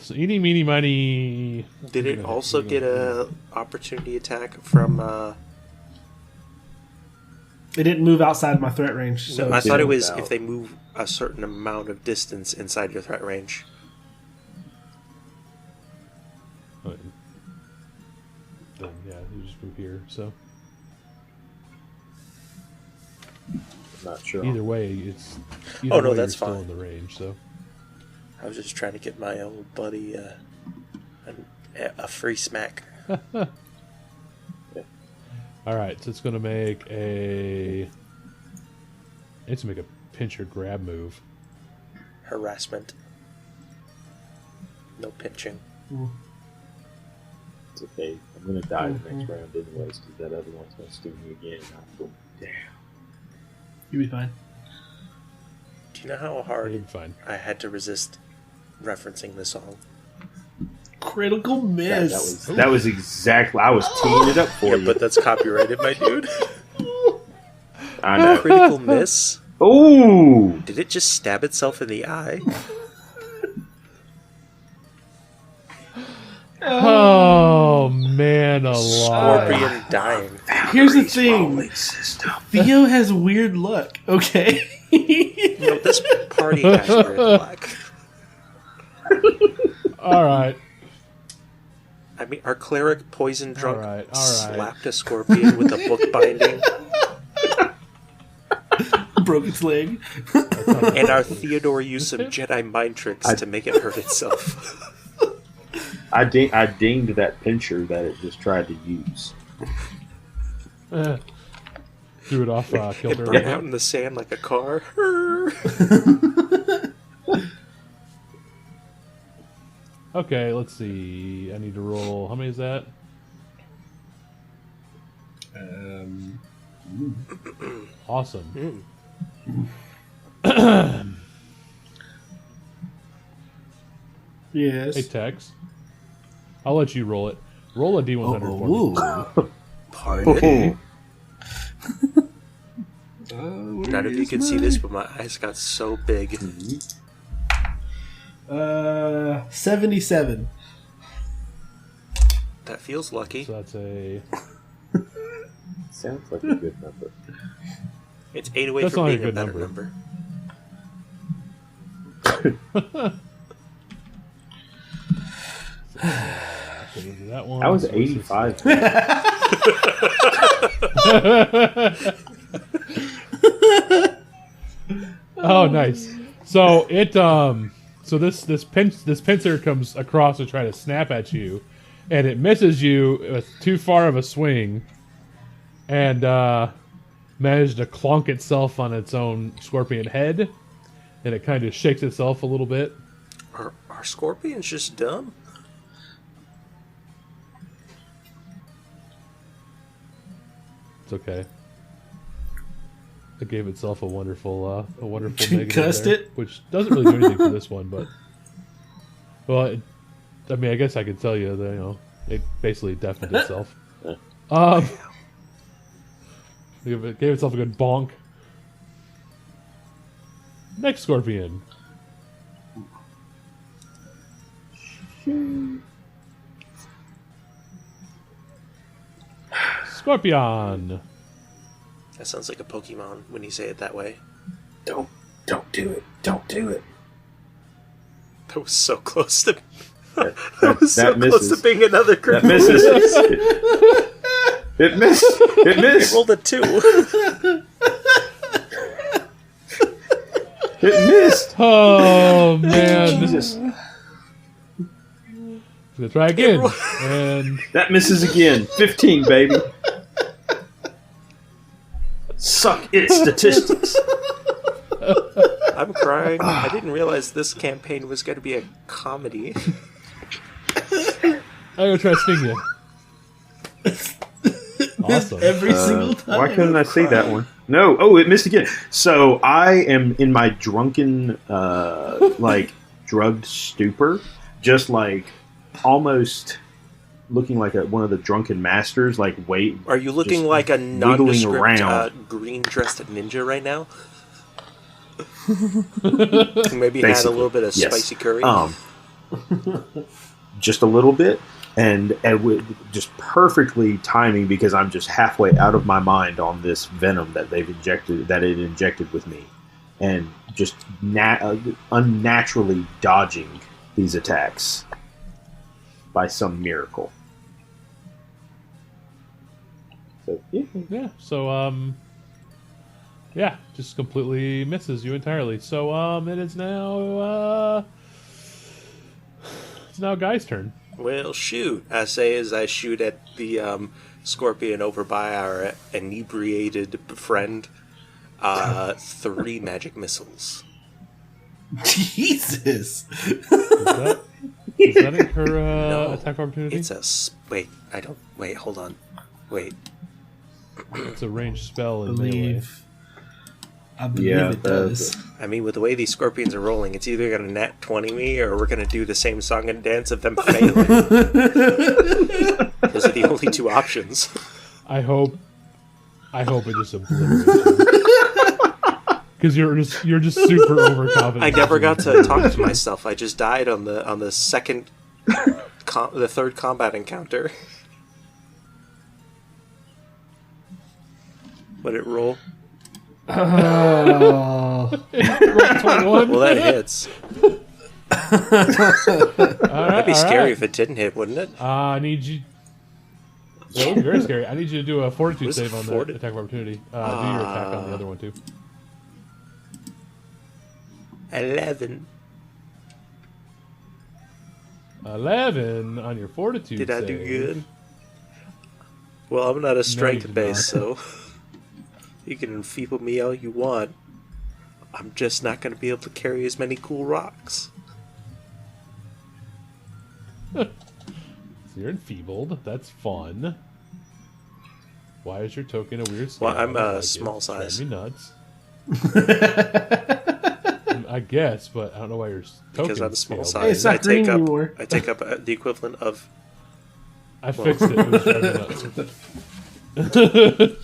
So eeny, meeny, miny. Did it also get a opportunity attack from... It didn't move outside my threat range, so I thought it was out. if they move a certain amount of distance inside your threat range. Oh, then yeah, you just move here. So Not sure. either way, it's. Oh, no, way that's you're still fine. in the range. So I was just trying to get my old buddy a free smack. all right, so it's going to make a. It's going to make a pinch or grab move. Harassment. No pinching. It's okay. I'm gonna die the next round anyways because that other one's gonna sting me again. I'm going down. you'll be fine. Do you know how You'll hard be fine. I had to resist referencing the song? Critical Yeah, miss. that was exactly. I was teeing it up for Yeah, you. but that's copyrighted, my dude. I know. Critical miss? Ooh. Did it just stab itself in the eye? Oh man, alive! Scorpion dying. Here's the thing. Rolling system. Theo has weird luck, okay? No, this party has weird luck. All right. I mean, our cleric poison drunk All right. slapped a scorpion with a book binding, Broke its leg. and our Theodore used some Jedi mind tricks to make it hurt itself. I dinged that pincher that it just tried to use. Threw it off It kilter. burned out in the sand like a car. Okay, let's see. I need to roll. How many is that? Awesome. Yes. Hey, Tex. I'll let you roll it. Roll a D100 for me. Pardon? Oh. None of you can see this, but my eyes got so big. 77. That feels lucky. So that's a... Sounds like a good number. It's 8 away That's from not a being a good better number. So we'll do that one. I was So this is- 85. Oh, nice. So it so this pincer comes across to try to snap at you, and it misses you with too far of a swing, and managed to clonk itself on its own scorpion head, and it kind of shakes itself a little bit. Are scorpions just dumb? It's okay. It gave itself a wonderful negative Concussed there, it? which doesn't really do anything for this one, but I mean, I guess I could tell you that it basically deafened itself. It gave itself a good bonk. Next scorpion. Scorpion. That sounds like a Pokemon when you say it that way. Don't do it. Don't do it. That was so close to. That Close misses. to being another crit. That misses. It missed. It It missed. rolled a 2. It missed. Oh man! Jesus. Let's try again. And That misses again. 15, baby. Suck its statistics. I'm crying. I didn't realize this campaign was going to be a comedy. I'm gonna try to sting you. Awesome. Every single time. Why couldn't I see that one? No. Oh, it missed again. So I am in my drunken, drugged stupor, just like almost looking like one of the drunken masters. Like, wait. Are you looking Just like a wiggling nondescript around. green-dressed ninja right now? Maybe had a Basically, little bit of yes. spicy curry. Just a little bit, and with just perfectly timing because I'm just halfway out of my mind on this venom that it injected with me, and just unnaturally dodging these attacks by some miracle. So, Yeah. So yeah, just completely misses you entirely. So it is now it's now Guy's turn. Well, shoot. I say as I shoot at the scorpion over by our inebriated friend. 3 magic missiles. Jesus. Is that her No, attack opportunity? It's a... Wait, hold on. Wait. It's a ranged spell in melee. I believe Yeah, it does. I mean, with the way these scorpions are rolling, it's either going to nat 20 me or we're going to do the same song and dance of them failing. Those are the only 2 options. I hope it just obliterates you. Because you're just super overconfident. I never got to talk to myself. I just died on the second, the third combat encounter. Would it roll? Oh. Roll 21. Well, that hits. That'd be scary if it didn't hit, wouldn't it? I need you. It would be very scary. I need you to do a fortitude save on that attack of opportunity. Do your attack on the other one too. 11. 11 on your fortitude Did save. I do good? Well, I'm not a strength base, so you can enfeeble me all you want. I'm just not going to be able to carry as many cool rocks. So you're enfeebled. That's fun. Why is your token a weird scale? Well, I'm like small size. Drive me nuts. I guess, but I don't know why your token. Because I'm small scaled. Hey, it's size. not green anymore. I take up the equivalent of. I fixed it. It was driving nuts.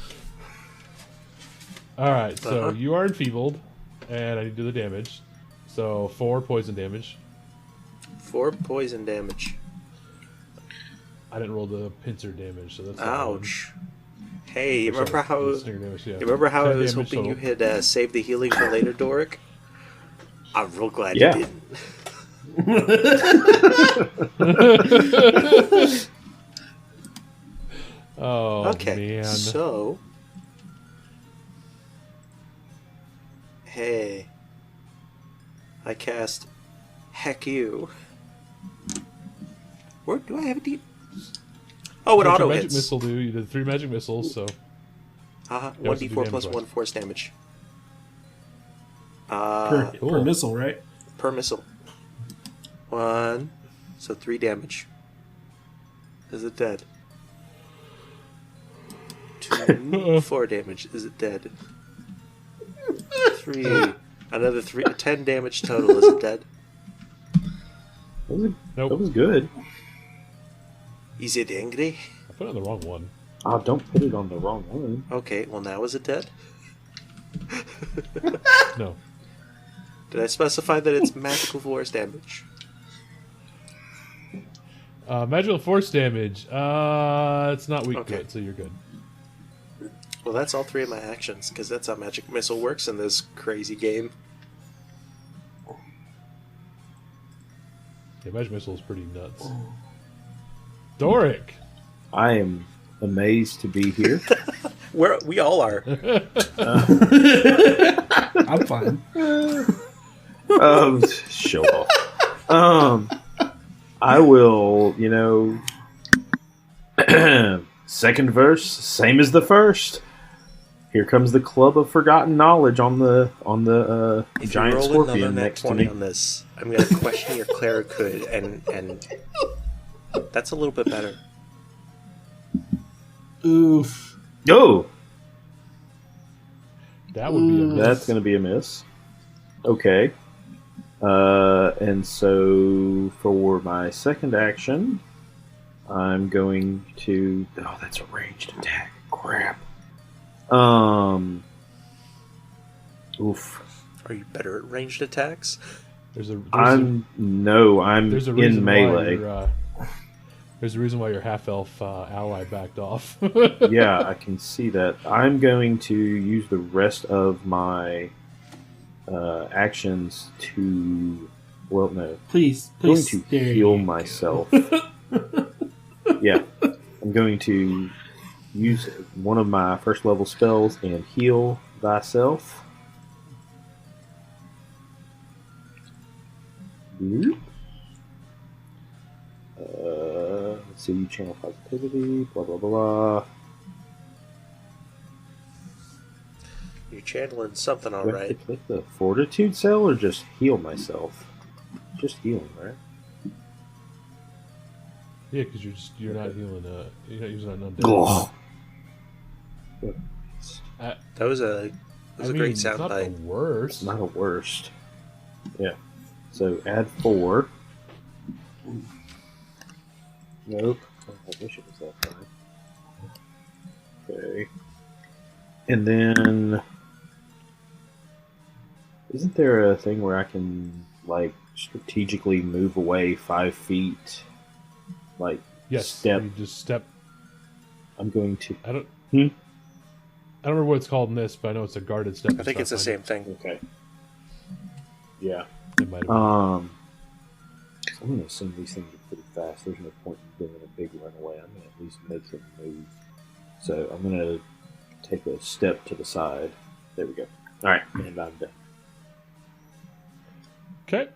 All right, so you are enfeebled, and I need to do the damage. So 4 poison damage. 4 poison damage. I didn't roll the pincer damage, so that's Ouch. Hey, you Sorry, remember how? the stinger damage, yeah. You remember how I 10 was damage hoping you total. had saved the healing for later, Doric? I'm real glad Yeah. you didn't. Oh, Okay, man. so. Hey. I cast Heck You. Where do I have a deep? Oh, it What's auto your magic hits. missile do? You did 3 magic missiles, so Uh-huh. You also do 1d4 damage plus wise. 1 force damage. Per Cool. missile, right? Per missile. 1. So 3 damage. Is it dead? 2. 4 damage. Is it dead? 3. Another 3. 10 damage total. Is it dead? Nope. That was good. Is it angry? I put it on the wrong one. Oh, don't put it on the wrong one. Okay, well now is it dead? No. Did I specify that it's magical force damage? Magical force damage. It's not weak to Okay. it, so you're good. Well, that's all 3 of my actions, because that's how magic missile works in this crazy game. Yeah, magic missile is pretty nuts. Doric. I am amazed to be here. We all are. I'm fine. Show off. I will, second verse, same as the first. Here comes the club of forgotten knowledge on the If giant you roll scorpion another next to 20 me. on this, I'm going to question your clerichood, and that's a little bit better. Oof. Oh, That would be a miss. that's going to be a miss. Okay. And so for my second action, I'm going to. Oh, that's a ranged attack. Crap. Oof. Are you better at ranged attacks? There's a I'm reason in melee. There's a reason why your half elf ally backed off. Yeah, I can see that. I'm going to use the rest of my actions to. Well, no. Please, I'm going please. to There heal you myself. Yeah, I'm going to use one of my first level spells and heal thyself. Bloop. Let's see, channel positivity, blah blah blah. You're channeling something Do I have to alright. click the fortitude cell or just heal myself? Just healing, right? Yeah, because you're not healing. You're not using an undead. Ugh. That was a great it's sound not bite. the worst. It's not a worst. Yeah. So add 4. Nope. Oh, I wish it was that high. Okay. And then, isn't there a thing where I can strategically move away 5 feet? Yes, step. you just step. I'm going to. I don't. Hmm? I don't remember what it's called in this, but I know it's a guarded step. I think it's the same thing. Okay. Yeah. It might have been. I'm going to assume these things are pretty fast. There's no point in doing a big runaway. I'm going to at least make them move. So I'm going to take a step to the side. There we go. All right, and I'm done. Okay.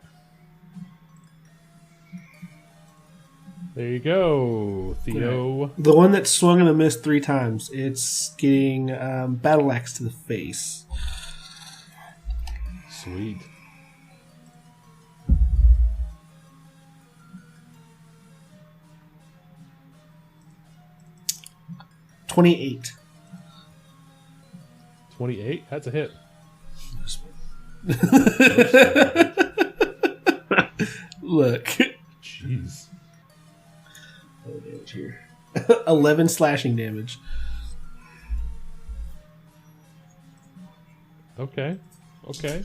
There you go, Theo. The one that swung and a missed 3 times. It's getting battle axe to the face. Sweet. $28. 28? That's a hit. Look. Jeez. Oh, damage here. 11 slashing damage. Okay. Okay.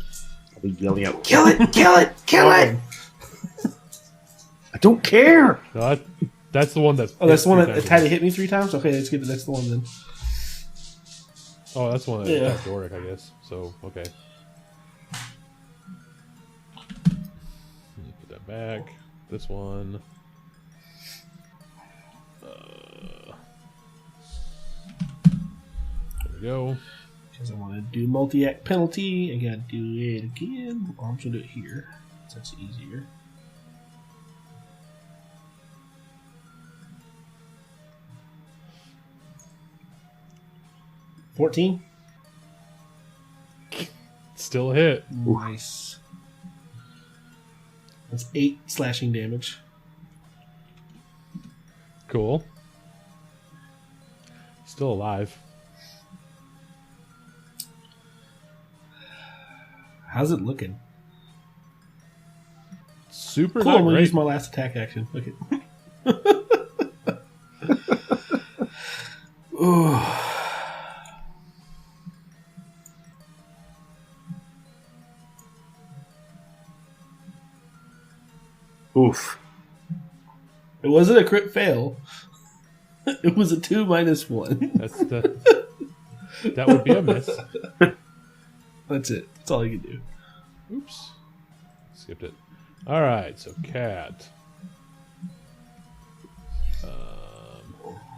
I'll be yelling out, kill it, kill it, kill it! I don't care! No, that's the one that's... Oh, that's the one that tried to hit me 3 times? Okay, that's good. That's the one then. Oh, that's the one that attacked Doric, I guess. So, okay. Put that back. This one. There we go. Because I want to do multi-act penalty. I gotta do it again. Oh, I'm just gonna do it here. That's easier. $14. Still a hit. Nice. That's 8 slashing damage. Cool. Still alive. How's it looking? Super Cool, not I'm gonna great. use my last attack action. Look at. Ooh. Oof. It wasn't a crit fail. It was a 2 minus 1. That would be a miss. That's it. That's all you can do. Oops. Skipped it. Alright, so cat.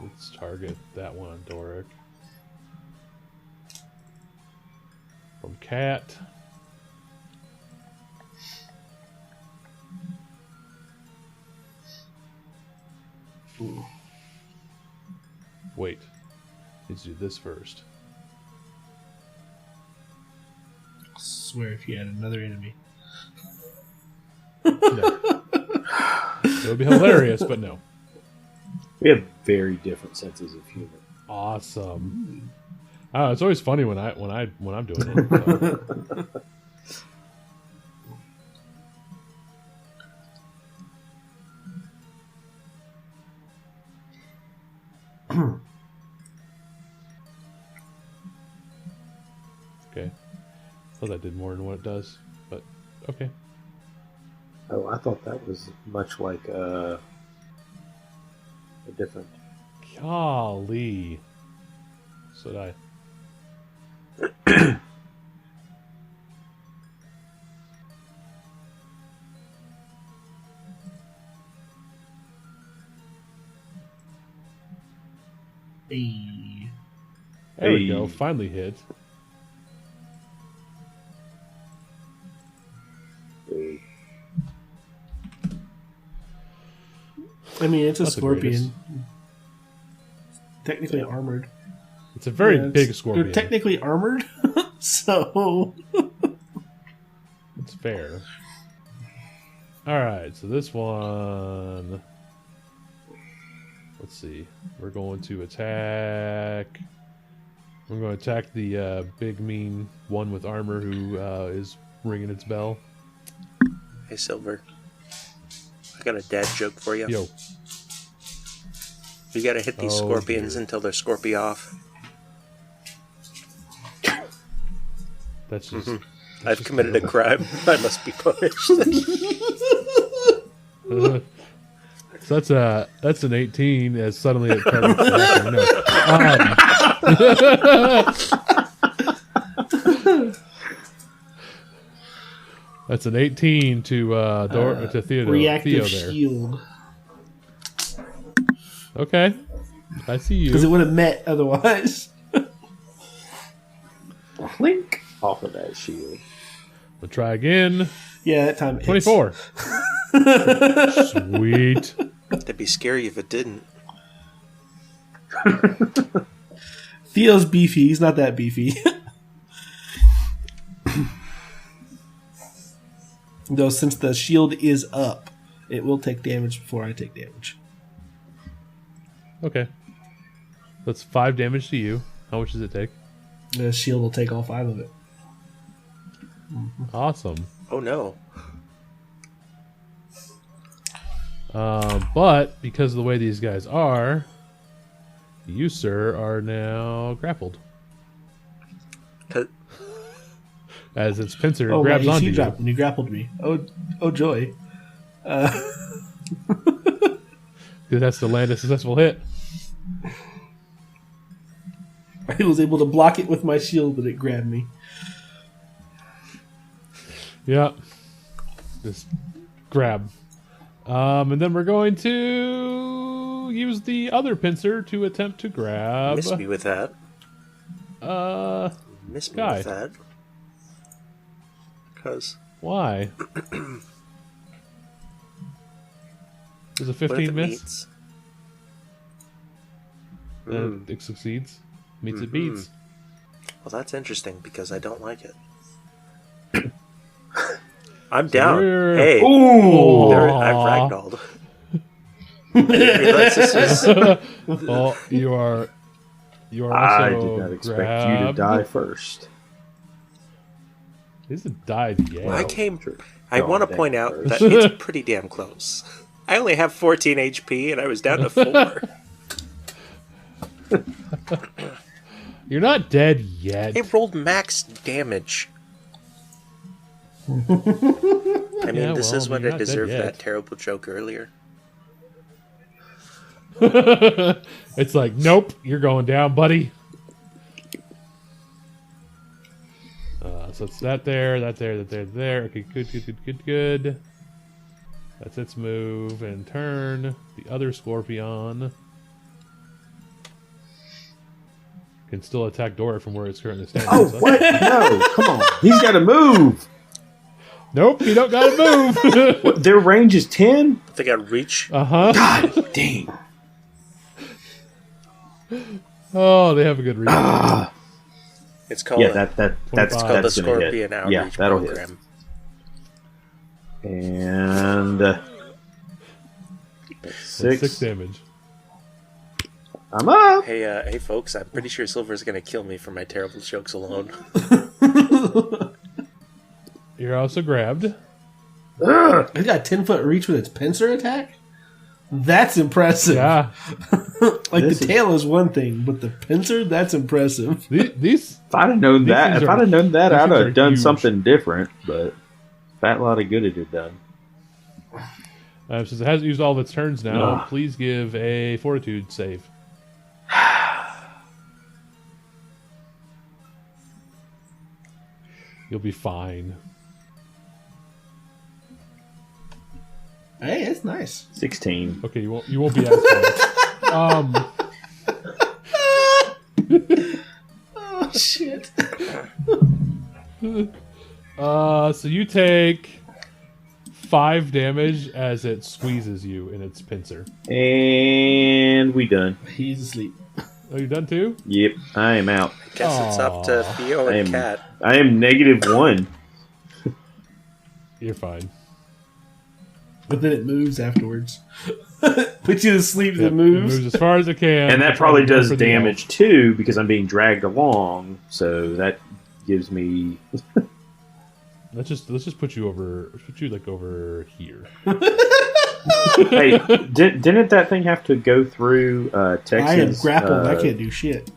Let's target that one on Doric. From cat. Ooh. Wait. Let's do this first. I swear if you had another enemy. No. It would be hilarious, but no. We have very different senses of humor. Awesome. Oh, it's always funny when I'm doing it. So. Okay. Well, that did more than what it does, but okay. Oh, I thought that was much like a different. Golly. So did I. Hey. There we go. Finally hit. I mean, it's a Not the scorpion. Technically armored. It's a very Yeah, big scorpion. They're technically armored, so It's fair. Alright, so this one... Let's see. We're going to attack... We're going to attack the big, mean one with armor who is ringing its bell. Hey, Silver. I got a dad joke for you. Yo. You gotta hit these Oh, scorpions dear. until they're scorpy off. That's just... I've committed a crime. I must be punished. So that's an 18 as suddenly it started no. That's an 18 to to Theo Reactive there. shield. Okay, I see you. Because it would have met otherwise. Clink off of that shield. We'll try again. Yeah, that time it hits. 24. Sweet. That'd be scary if it didn't. Theo's beefy. He's not that beefy. Though, since the shield is up, it will take damage before I take damage. Okay. That's 5 damage to you. How much does it take? The shield will take all 5 of it. Awesome. Oh no. But because of the way these guys are, you, sir, are now grappled. As its pincer grabs my onto AC you. dropped when you grappled me. Oh joy. It has to land a successful hit. I was able to block it with my shield, but it grabbed me. Yeah. Just grab. And then we're going to use the other pincer to attempt to grab. Miss me with that. Miss me Guy. with that. Because Why? Does a 15 miss? It succeeds. Meets it beats. Well, that's interesting because I don't like it. I'm down. Hey, Ooh! I've ragdolled. Let's just- Well, you are also I did not expect you to grabbed. die first. He hasn't died yet. I want to point out that it's pretty damn close. I only have 14 HP and I was down to 4. You're not dead yet. I rolled max damage. I mean, Yeah, this well, is what you're I not dead deserved yet. that terrible joke earlier. It's like, nope, you're going down, buddy. So it's that there. Okay, good. That's its move and turn. The other Scorpion can still attack Dora from where it's currently standing. Oh, so- what? No, come on. He's got to move. Nope, you don't gotta move. What, their range is 10? I think I reach. Uh-huh. God dang. Oh, they have a good reason. It's called, Yeah, that's 25. called the that's gonna hit. Scorpion Outreach Yeah, that'll Program. hit. And That's 6. 6 damage. I'm up. Hey, folks! I'm pretty sure Silver's gonna kill me for my terrible jokes alone. You're also grabbed. It's got a 10-foot reach with its pincer attack? That's impressive. Yeah. Like, This the is- tail is one thing, but the pincer, that's impressive. These If I'd have known These that, things if are- I'd have known that, these I'd things are have done huge. something different. But fat lot of good it had done. since it hasn't used all of its turns now, Ugh. please give a Fortitude save. You'll be fine. Hey, it's nice. 16. Okay, you won't be as fine. Oh, shit. So you take 5 damage as it squeezes you in its pincer. And we done. He's asleep. Oh, you done too? Yep, I am out. Guess it's up to Theo I and am, Cat. I am -1. You're fine. But then it moves afterwards. Put you to sleep, Yep, it moves. It moves as far as it can. And that probably Go does for the damage too because I'm being dragged along. So that gives me. Let's just put you over. Put you like over here. Hey, didn't that thing have to go through Texas? I am grappled. I can't do shit.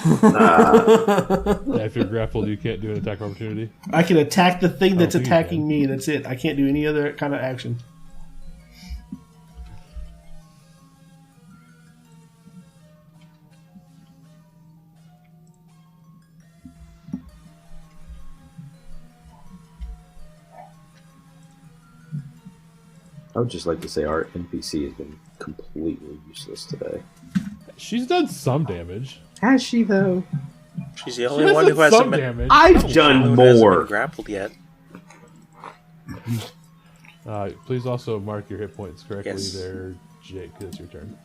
Yeah, if you're grappled, you can't do an attack of opportunity. I can attack the thing that's think you attacking can. me, and that's it. I can't do any other kind of action. I would just like to say our NPC has been completely useless today. She's done some damage. Has she, though? She's the only one who hasn't some been, damage. I've done who hasn't more. been grappled yet. Please also mark your hit points correctly Yes. there, Jake. It's your turn.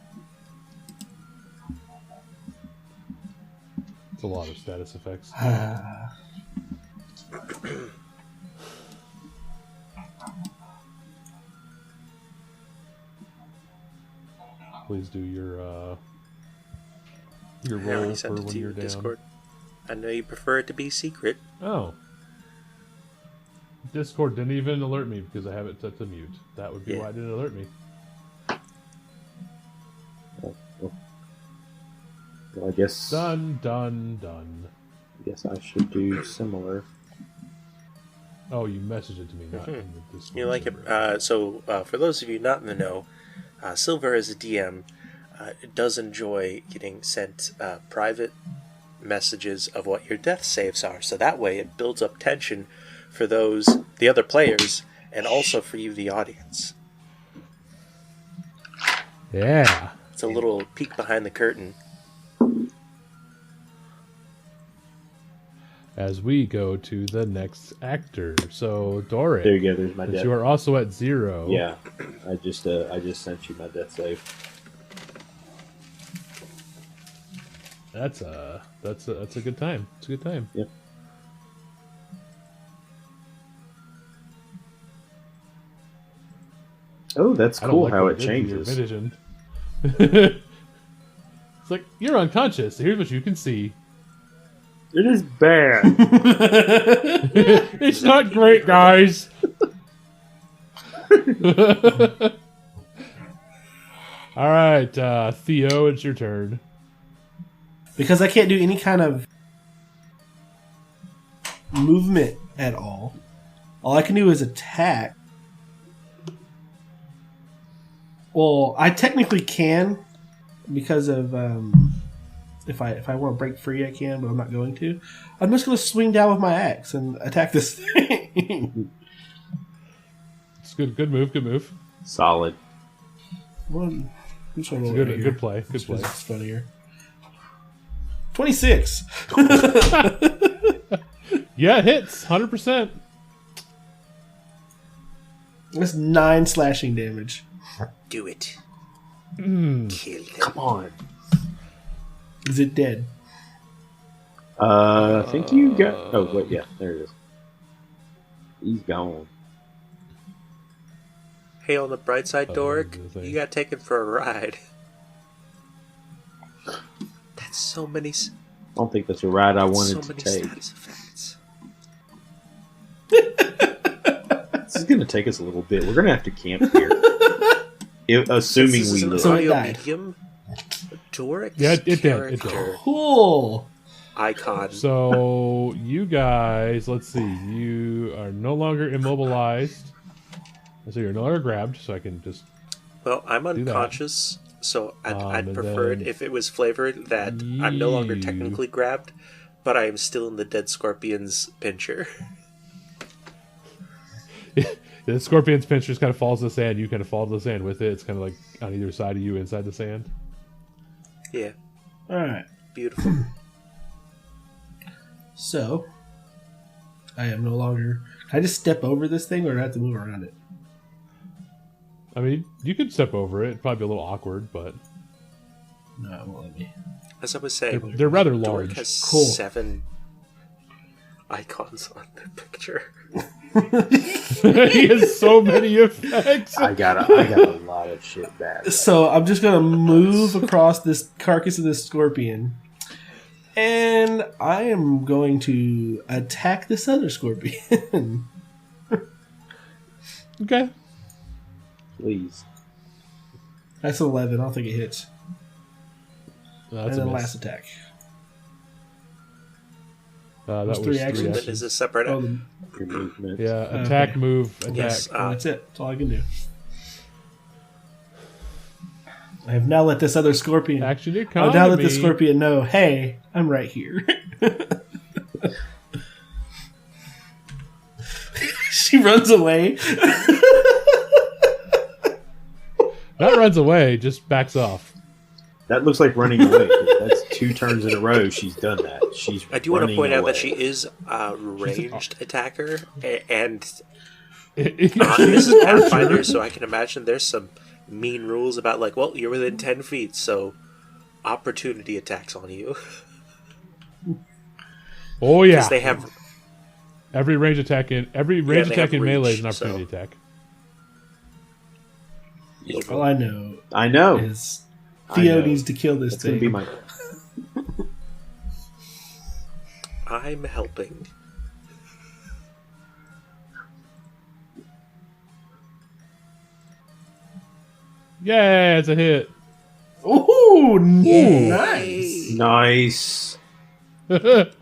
It's a lot of status effects. Please do your I roll already for sent it when to you're you in down. Discord. I know you prefer it to be secret. Oh. Discord didn't even alert me because I have it set to mute. That would be why it didn't alert me. Well, I guess. Done. I guess I should do similar. Oh, you messaged it to me, not in the Discord. You like server. it? For those of you not in the know, Silver as a DM does enjoy getting sent private messages of what your death saves are. So that way it builds up tension for the other players, and also for you, the audience. Yeah. It's a little peek behind the curtain. As we go to the next actor. So, Doric. There you go. There's my Since death. you are also at 0. Yeah, I just sent you my death save. That's a good time. It's a good time. Yep. Oh, that's I don't cool like how what it did to your changes. vision. It's like, you're unconscious. Here's what you can see. It is bad. It's not great, guys. All right, Theo, it's your turn. Because I can't do any kind of movement at all I can do is attack. Well, I technically can because of if I want to break free, I can, but I'm not going to. I'm just going to swing down with my axe and attack this thing. It's good. Good move. Good move. Solid. One. It's good play. Good play. It's funnier. 26. Yeah, it hits 100%. That's 9 slashing damage. Do it. Kill them. Come on. Is it dead? I think you got. Oh wait, yeah, there it is. He's gone. Hey, on the bright side, Oh, Doric, the thing. you got taken for a ride. That's so many. I don't think that's a ride I wanted so to many take. status effects. This is going to take us a little bit. We're going to have to camp here. Assuming This we is an live. So it audio died. medium. Doric's Yeah, it did. character Cool. icon. So you guys, let's see. You are no longer immobilized. So you're no longer grabbed. So I can just. Well, I'm that. unconscious, so I'd and prefer it then if it was flavored that I'm no longer you- technically grabbed, but I am still in the dead scorpion's pincher. The scorpion's pincher just kind of falls to the sand. You kind of fall to the sand with it. It's kind of like on either side of you inside the sand. Yeah, Alright. beautiful. So, I am no longer... Can I just step over this thing or do I have to move around it? I mean, you could step over it. It'd probably be a little awkward, but No, it won't let me. As I was saying, they're rather Doric large. has Cool. 7 icons on the picture. He has so many effects. I got a lot of shit back. So, I'm just going to move across this carcass of this scorpion. And I am going to attack this other scorpion. Okay. Please. That's an 11. I don't think it hits. That's And a then miss. last attack. That Those was three 3 actions? actions. That is a separate. Oh, Your movement. Yeah, attack, Okay. move, attack. Yes, that's it. That's all I can do. I have now let this other scorpion... Action I'll economy. now let the scorpion know, hey, I'm right here. She runs away. Not runs away, just backs off. That looks like running away. That's 2 turns in a row she's done that. She's I do want to point out away. that she is a ranged attacker, and She's this is an archer. Pathfinder, so I can imagine there's some mean rules about like, well, you're within 10 feet, so opportunity attacks on you. Oh yeah. Because they have Every range attack in they have melee is an reach, opportunity attack. All I know I know. is Theo know. needs to kill this That's gonna thing. be my. I'm helping. Yeah, it's a hit. Ooh, Yay. nice. Nice. That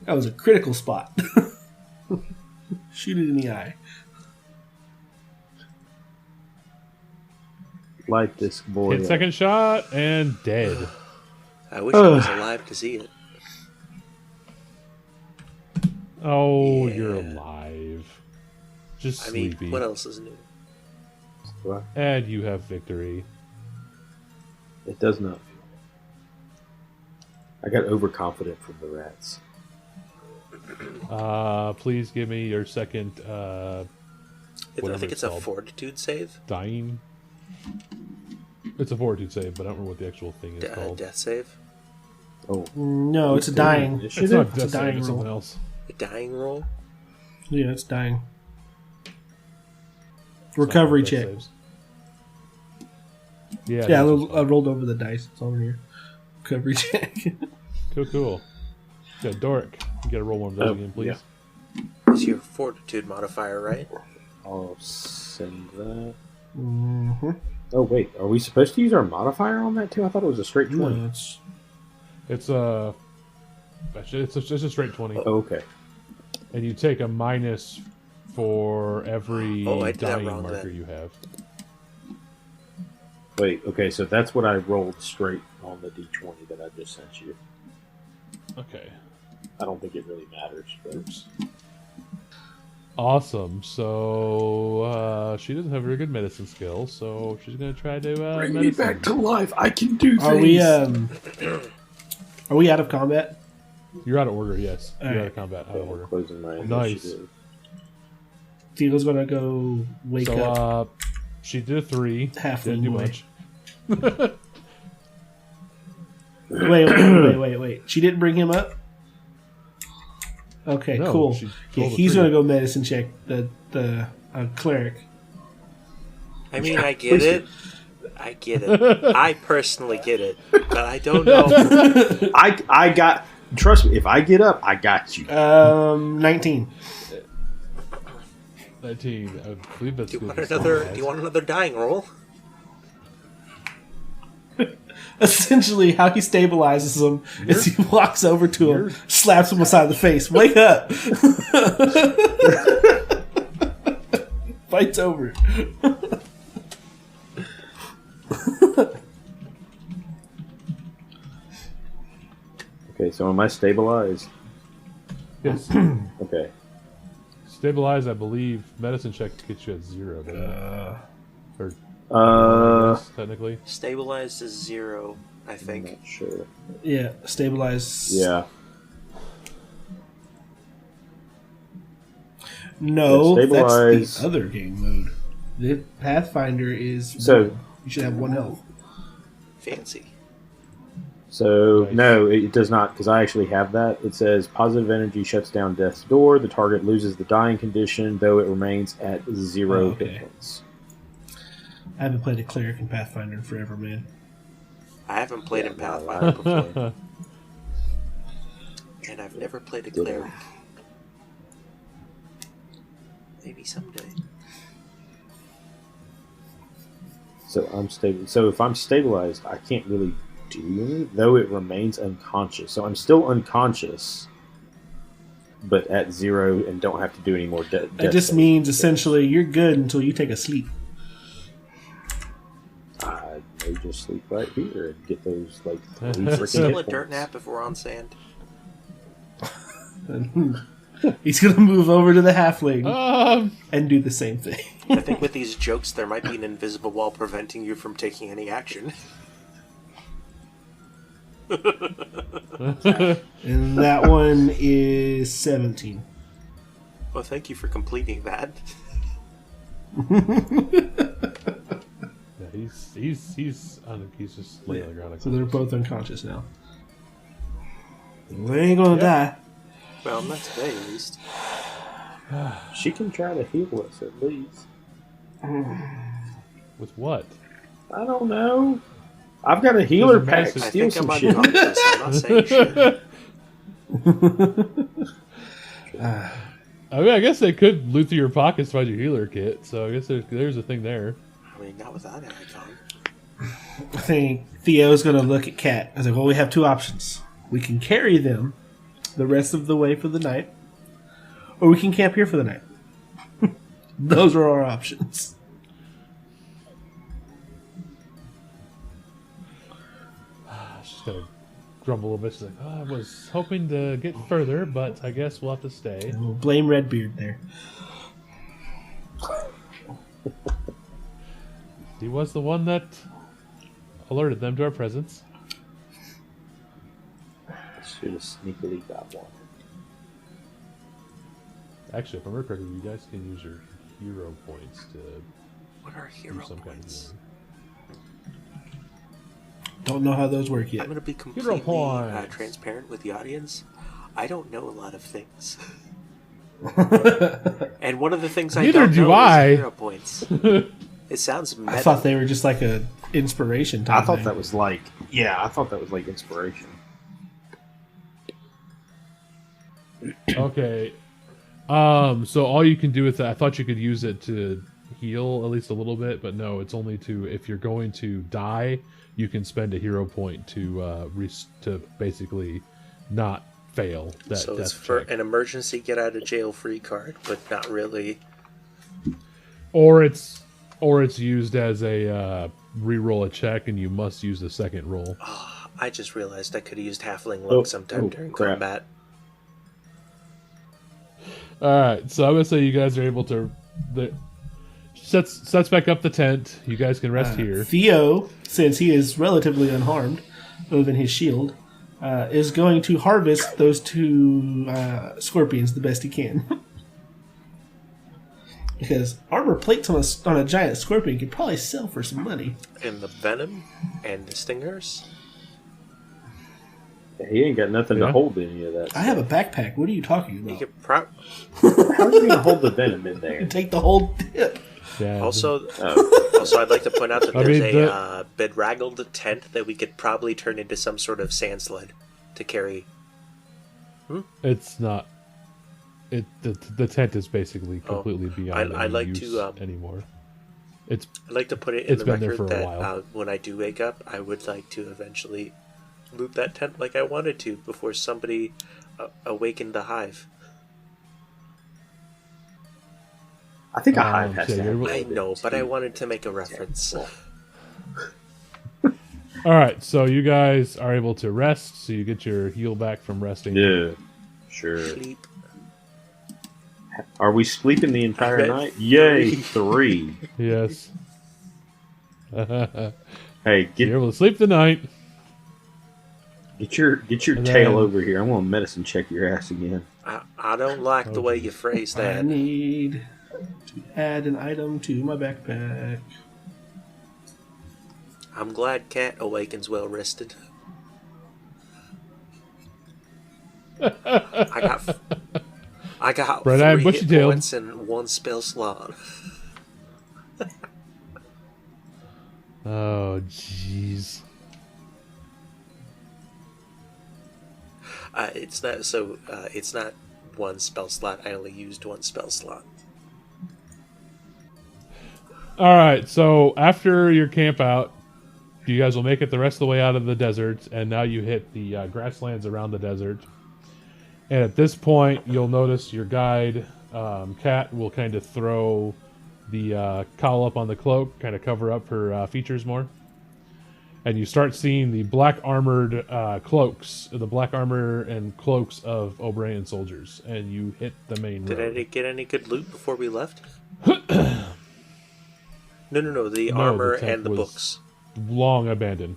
was a critical spot. Shoot it in the eye. Light this boy. Hit up. second shot and dead. I wish I was alive to see it. Oh, Yeah. you're alive. Just I mean, sleepy. what else is new? What? And you have victory. It does not. I got overconfident from the rats. Please give me your second I Whatever think it's it's a called. fortitude save, dying. It's a fortitude save, but I don't remember what the actual thing is called. death save, Oh, No, it's a dying. It's not It's a death save, dying it's something roll. else. a dying roll. Yeah, it's dying. Recovery It's not check. death saves. Yeah. Yeah, that's I rolled over the dice. It's over here. Recovery check. cool. Yeah, Doric, you gotta roll one of those Oh, again, please. yeah. It's your fortitude modifier, right? I'll send that. Mm-hmm. Oh wait, are we supposed to use our modifier on that too? I thought it was a straight 20. No, it's It's just a straight 20, Oh, okay. and you take a minus for every Oh, I did that dying wrong marker then. you have. Wait, okay, so that's what I rolled straight on the d20 that I just sent you. Okay. I don't think it really matters, but Oops. Awesome. So she doesn't have very good medicine skills, so she's gonna try to medicine. life. I can do Are we out of combat? You're out of order. Yes, you're out Alright. of combat. Out of order. Closing my Nice. initiative. Theo's gonna go wake So up. she did a 3. Half Didn't do way. much. Wait. She didn't bring him up? Okay, No, cool. she Yeah, rolled a he's 3. gonna go medicine check the cleric. I mean, I get it. I get it. I personally get it, but I don't know. I got. Trust me, if I get up, I got you. 19. 19. I believe that's Do you good. want another? Do you want another dying roll? Essentially, how he stabilizes him is he walks over to him, slaps him aside the face. Wake up! Fight's over. Okay, so am I stabilized? Yes. Okay. Stabilize, I believe. Medicine check gets you at 0. Doesn't it? Or technically. Stabilized is 0, I I'm think. not sure. Yeah, stabilize. Yeah. No, Yeah, that's stabilize. the other game mode. The Pathfinder is So- you should have 1 health. Fancy. So, Nice. no, it does not, because I actually have that. It says positive energy shuts down death's door. The target loses the dying condition, though it remains at 0 Oh, okay. hit points. I haven't played a cleric in Pathfinder in forever, man. I haven't played in Yeah, Pathfinder before, and I've never played a cleric. Maybe someday. So I'm stable. So if I'm stabilized, I can't really do anything, though it remains unconscious. So I'm still unconscious, but at 0 and don't have to do any more death. It just means essentially you're good until you take a sleep. I may just sleep right here and get those like 3 Is it freaking still hit a dirt points. nap if we're on sand? He's going to move over to the halfling Um, and do the same thing. I think with these jokes, there might be an invisible wall preventing you from taking any action. And that one is 17. Well, thank you for completing that. yeah, he's just laying on the ground. So they're both unconscious now. They ain't going to die. Well, not today, at least. She can try to heal us at least. With what? I don't know. I've got a healer pack to I steal I some think shit. I'm unconscious. I'm not saying shit. I mean, I guess they could loot through your pockets to find your healer kit. So I guess there's a thing there. I mean, not without it, I can't. I think Theo's going to look at Kat. I was like, well, we have two options. We can carry them the rest of the way for the night, or we can camp here for the night. Those are our options. She's gonna grumble a bit. She's like, oh, I was hoping to get further, but I guess we'll have to stay. We'll blame Redbeard there. He was the one that alerted them to our presence. Should have sneakily got one. Actually, if I remember correctly, you guys can use your hero points to What are do hero some kind of points? healing. Don't know how those work I'm yet. going to be Hero completely points. transparent with the audience. I don't know a lot of things. And one of the things I Neither don't do know I. is hero points. It sounds meta. I thought they were just like a inspiration type I thought thing. that was like, I thought that was like inspiration. Okay. So all you can do with that, I thought you could use it to heal at least a little bit, but no, it's only to, if you're going to die, you can spend a hero point to to basically not fail that So death it's for check. an emergency get out of jail free card, but not really. Or it's used as a re-roll a check, and you must use the second roll. I just realized I could have used halfling luck sometime during crap. combat. All right, so I'm gonna say you guys are able to. Sets back up the tent. You guys can rest here. Theo, since he is relatively unharmed, other than his shield, is going to harvest those two scorpions the best he can. Because armor plates on a giant scorpion could probably sell for some money. And the venom and the stingers. He ain't got nothing Yeah. to hold any of that. I have a backpack. What are you talking You about? could How are you going to hold the venom in there? Take the whole dip. Yeah. also, Oh. also, I'd like to point out that I there's mean, a bedraggled tent that we could probably turn into some sort of sand sled to carry. It's not. The tent is basically completely beyond I'd any like use to, anymore. It's I'd like to put it in It's the been there record for a that while. when I do wake up, I would like to eventually loot that tent like I wanted to before somebody awakened the hive. I think a hive has so to have you're- a I little know, bit but I too. wanted to make a reference. all right. So you guys are able to rest. So you get your heal back from resting. Yeah, sure. Sleep. Are we sleeping the entire read night? Yay, 3. Yes. Hey, You're able to sleep the night. get your And tail then- over here. I'm gonna medicine check your ass again. I don't like the way you phrase I that. need to add an item to my backpack. I'm glad Cat awakens well rested. I got Bright Eye 3 Bushy hit Tail. points and 1 spell slot. Oh, jeez. It's not 1 spell slot. I only used 1 spell slot. All right. So after your camp out, you guys will make it the rest of the way out of the desert, and now you hit the grasslands around the desert. And at this point, you'll notice your guide, Kat, will kind of throw the cowl up on the cloak, kind of cover up her features more. and you start seeing the black armored cloaks, the black armor and cloaks of O'Brien soldiers, and you hit the main road. Did I get any good loot before we left? No. The armor and the books. Long abandoned.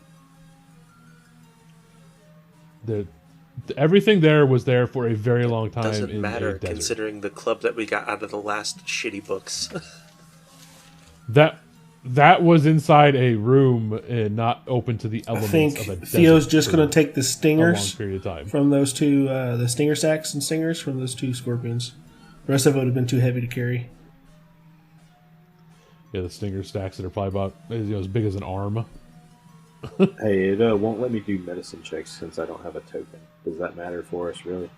Everything there was there for a very long time. Doesn't matter desert. considering the club that we got out of the last shitty books. That was inside a room and not open to the elements of a desert. Theo's just going to take the stingers a long period of time. from those two, the stinger sacks and stingers from those two scorpions. The rest of it would have been too heavy to carry. Yeah, the stinger stacks that are probably about as big as an arm. Hey, it won't let me do medicine checks since I don't have a token. Does that matter for us, really?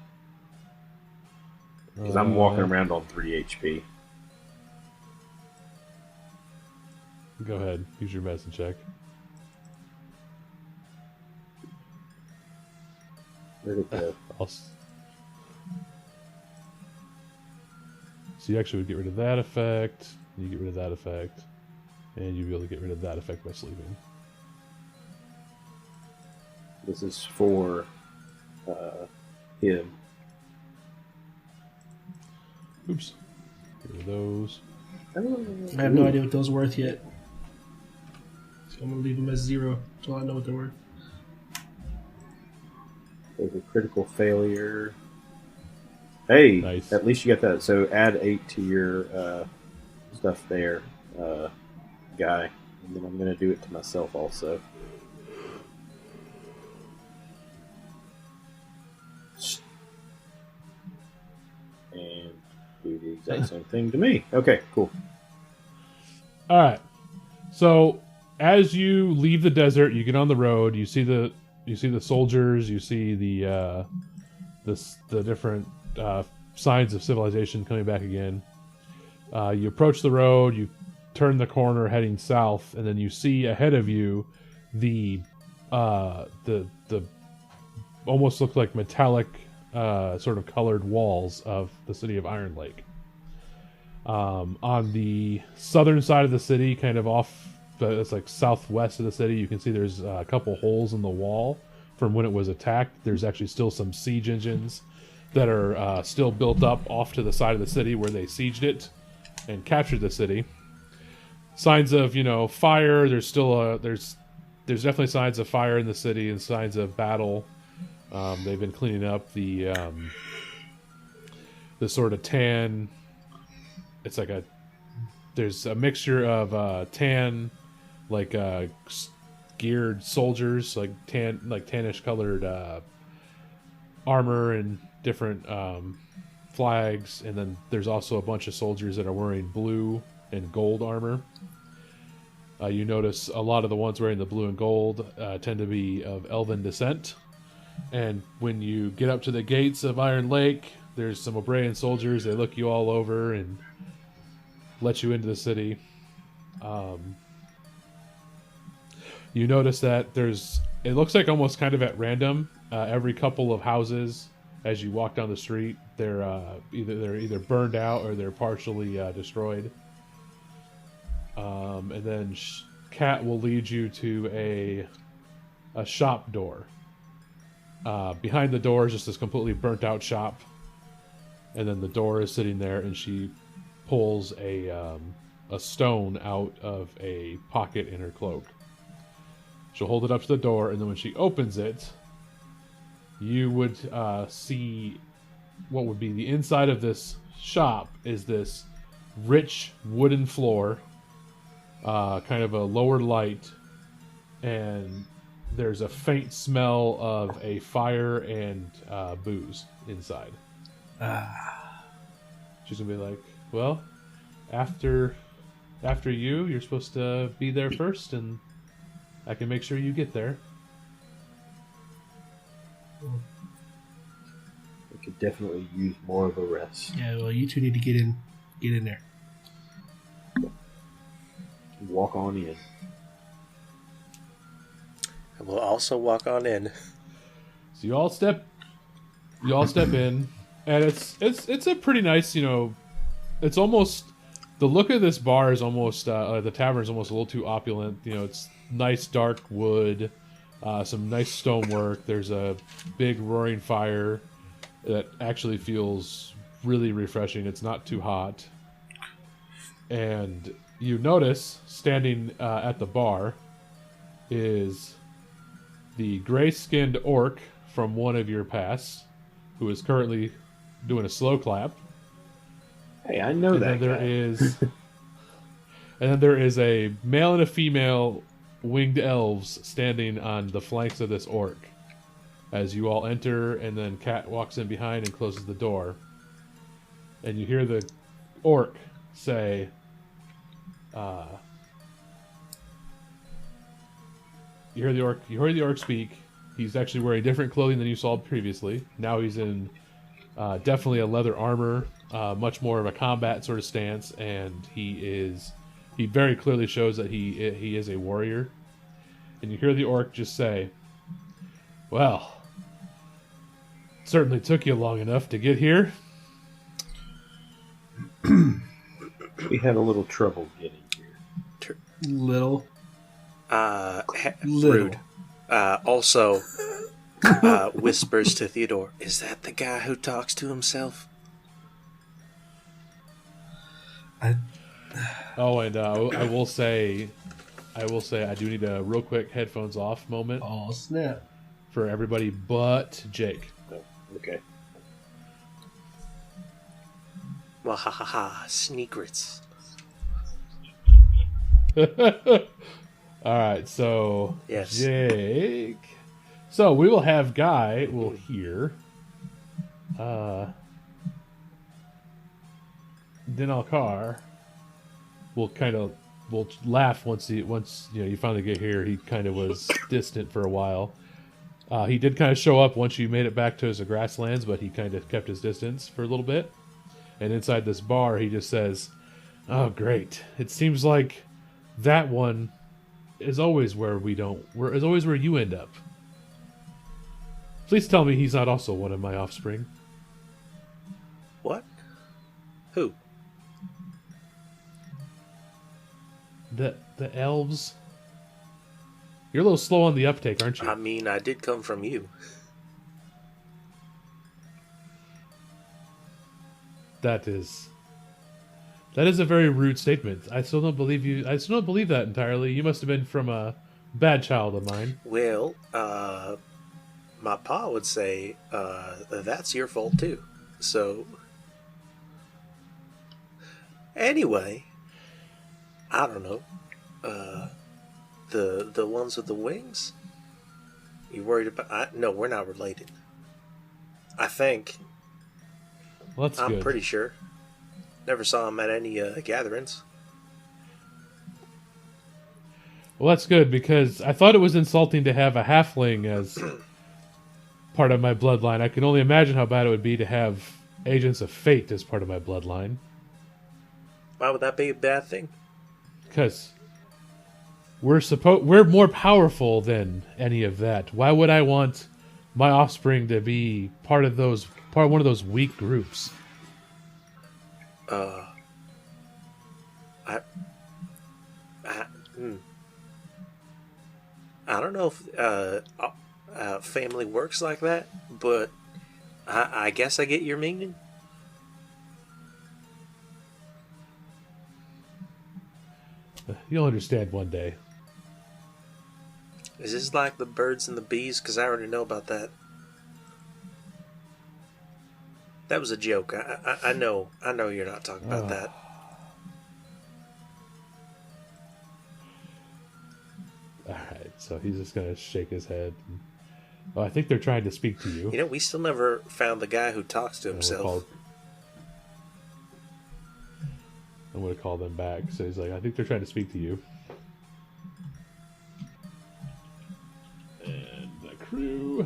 Because I'm walking around on 3 HP. Go ahead. Use your medicine check. Where'd it go? So you actually would get rid of that effect. You get rid of that effect. And you'd be able to get rid of that effect by sleeping. This is for him. Oops. Get rid of those. I have no idea what those are worth yet. So I'm going to leave them as 0 until I know what they're worth. There's a critical failure. Hey, nice. At least you got that. So add 8 to your stuff there, guy. And then I'm going to do it to myself also. And do the exact same thing to me. Okay, cool. All right. So as you leave the desert, you get on the road. You see the soldiers. You see the different signs of civilization coming back again. You approach the road. You turn the corner, heading south, and then you see ahead of you the almost look like metallic sort of colored walls of the city of Iron Lake. On the southern side of the city, kind of off, it's like southwest of the city, you can see there's a couple holes in the wall from when it was attacked. There's actually still some siege engines that are still built up off to the side of the city where they sieged it and captured the city. Signs of, fire. There's still there's definitely signs of fire in the city and signs of battle. They've been cleaning up the sort of tan. It's like there's a mixture of tan, like geared soldiers, like tannish colored armor and different flags, and then there's also a bunch of soldiers that are wearing blue and gold armor. You notice a lot of the ones wearing the blue and gold tend to be of elven descent. And when you get up to the gates of Iron Lake, there's some O'Brien soldiers. They look you all over and let you into the city. You notice that it looks like almost kind of at random, every couple of houses as you walk down the street, they're either burned out or they're partially destroyed. And then Kat will lead you to a shop door. Behind the door is just this completely burnt out shop, and then the door is sitting there, and she pulls a stone out of a pocket in her cloak. She'll hold it up to the door, and then when she opens it, you would see what would be the inside of this shop is this rich wooden floor, kind of a lower light, and there's a faint smell of a fire and booze inside. She's gonna be like, well, after you're supposed to be there first, and I can make sure you get there. We could definitely use more of a rest. Yeah, well, you two need to get in there. Walk on in. And we'll also walk on in. So you all step in, and it's a pretty nice, it's almost The look of this bar is almost the tavern is almost a little too opulent. You know, it's nice dark wood, some nice stonework. There's a big roaring fire that actually feels really refreshing. It's not too hot, and you notice standing at the bar is the gray-skinned orc from one of your pasts, who is currently doing a slow clap. Hey, I know that There guy. is, and then there is a male and a female winged elves standing on the flanks of this orc as you all enter, and then Cat walks in behind and closes the door. And you hear the orc say, you hear the orc speak. He's actually wearing different clothing than you saw previously. Now he's in definitely a leather armor, much more of a combat sort of stance, and he very clearly shows that he is a warrior. And you hear the orc just say, "Well, certainly took you long enough to get here." We had a little trouble getting here. Little. Rude. Also, whispers to Theodore, "Is that the guy who talks to himself?" Oh, and I will say, I do need a real quick headphones off moment Oh, snap. for everybody but Jake. Oh, okay. Well, ha ha ha, sneakrets. All right, so Yes. Jake. So we will have Guy will hear. Then Alcar will will laugh once you finally get here. He kind of was distant for a while. He did kind of show up once you made it back to his grasslands, but he kind of kept his distance for a little bit. And inside this bar, he just says, "Oh, great! It seems like that one is always where is always where you end up. Please tell me he's not also one of my offspring." What? Who? The elves. You're a little slow on the uptake, aren't you? I mean, I did come from you. That is a very rude statement. I still don't believe you. I still don't believe that entirely. You must have been from a bad child of mine. Well, my pa would say, that's your fault too. So, anyway, I don't know. The ones with the wings? You worried about? No, we're not related. I think. Well, that's I'm good. pretty sure. Never saw him at any gatherings. Well, that's good because I thought it was insulting to have a halfling as part of my bloodline. I can only imagine how bad it would be to have agents of fate as part of my bloodline. Why would that be a bad thing? Because we're more powerful than any of that. Why would I want my offspring to be part of one of those weak groups? I don't know if family works like that, but I guess I get your meaning. You'll understand one day. Is this like the birds and the bees? Because I already know about that. That was a joke. I know you're not talking about that. Alright, so he's just going to shake his head. Oh, I think they're trying to speak to you. You know, we still never found the guy who talks to himself. I'm going to call them back. So he's like, I think they're trying to speak to you. And the crew.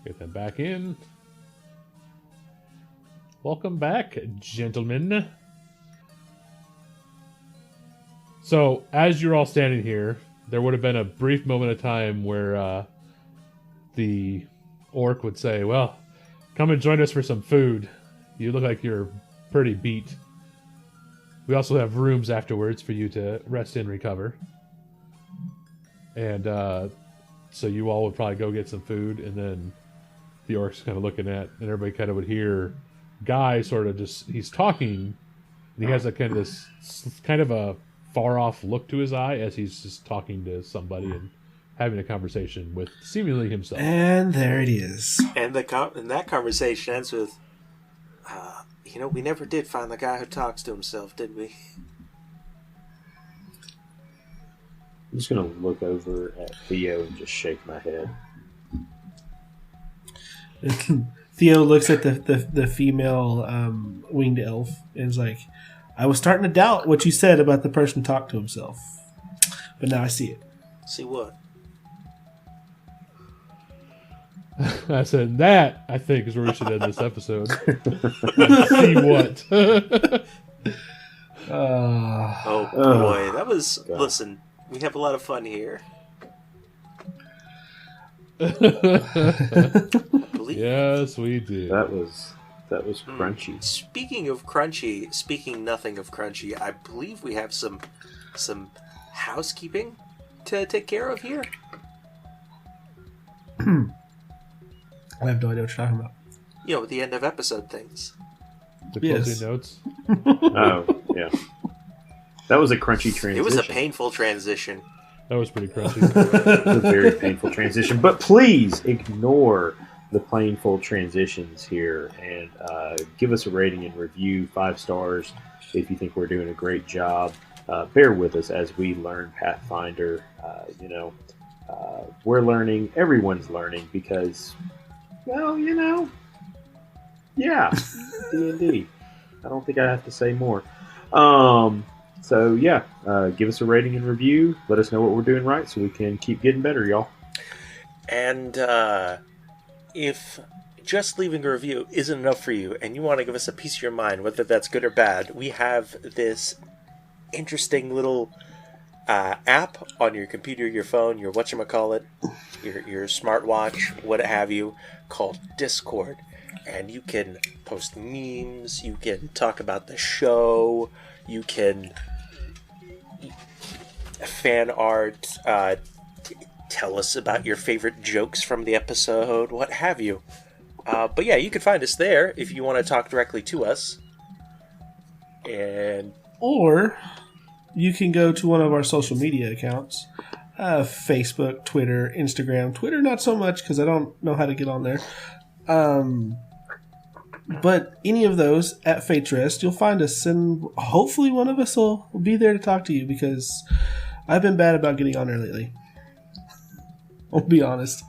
Get them back in. Welcome back, gentlemen. So, as you're all standing here, there would have been a brief moment of time where the orc would say, well, come and join us for some food. You look like you're pretty beat. We also have rooms afterwards for you to rest and recover. And so you all would probably go get some food, and then the orc's kind of looking at, and everybody kind of would hear Guy sort of just, he's talking, and he has a kind of a far off look to his eye as he's just talking to somebody and having a conversation with seemingly himself. And there it is. And that conversation ends with, we never did find the guy who talks to himself, did we? I'm just going to look over at Theo and just shake my head. Theo looks at the female winged elf and is like, I was starting to doubt what you said about the person who talked to himself. But now I see it. See what? I said, that, I think, is where we should end this episode. See what? Oh, boy. That was... God. Listen, we have a lot of fun here. Yes, we do. That was crunchy. Speaking of crunchy, speaking nothing of crunchy, I believe we have some housekeeping to take care of here. I have no idea what you're talking about. The end of episode things. The closing notes. Oh, yeah. That was a crunchy transition. It was a painful transition. That was pretty crunchy. It was a very painful transition. But please ignore the painful transitions here and give us a rating and review, 5 stars, if you think we're doing a great job. Bear with us as we learn Pathfinder. We're learning. Everyone's learning because, well, yeah, D&D. I don't think I have to say more. So, yeah, give us a rating and review. Let us know what we're doing right so we can keep getting better, y'all. And if just leaving a review isn't enough for you and you want to give us a piece of your mind, whether that's good or bad, we have this interesting little app on your computer, your phone, your whatchamacallit, your smartwatch, what have you, called Discord. And you can post memes, you can talk about the show, you can fan art, tell us about your favorite jokes from the episode, what have you. But yeah, you can find us there if you want to talk directly to us. Or you can go to one of our social media accounts. Facebook, Twitter, Instagram. Twitter not so much because I don't know how to get on there. But any of those at Fate's Rest, you'll find us, and hopefully one of us will be there to talk to you because I've been bad about getting on there lately. I'll be honest.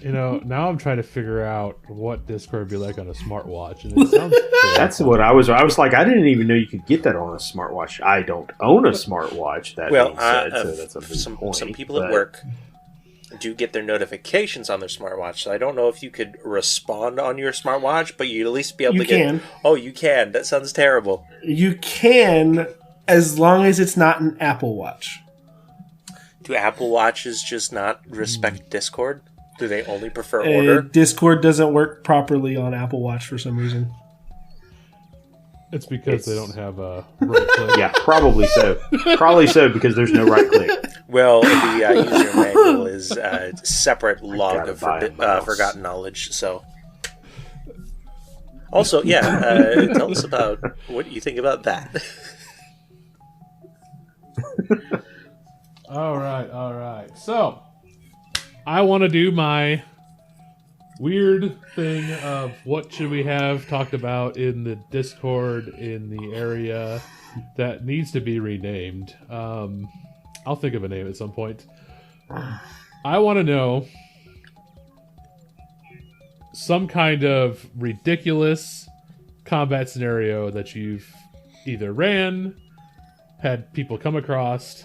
Now I'm trying to figure out what Discord would be like on a smartwatch, and it sounds That's what I was like, I didn't even know you could get that on a smartwatch. I don't own a smartwatch, that being said, so that's a big point. Some people at work do get their notifications on their smartwatch, so I don't know if you could respond on your smartwatch, but you'd at least be able to get... Oh, you can. That sounds terrible. You can, as long as it's not an Apple Watch. Do Apple Watches just not respect Discord? Do they only prefer order? Discord doesn't work properly on Apple Watch for some reason. It's because they don't have a right click. Yeah, probably so. Probably so because there's no right click. Well, the user manual is a separate log of forgotten knowledge. So, also, yeah, tell us about what you think about that. All right. So, I want to do my weird thing of what should we have talked about in the Discord in the area that needs to be renamed. I'll think of a name at some point. I want to know some kind of ridiculous combat scenario that you've either ran, had people come across,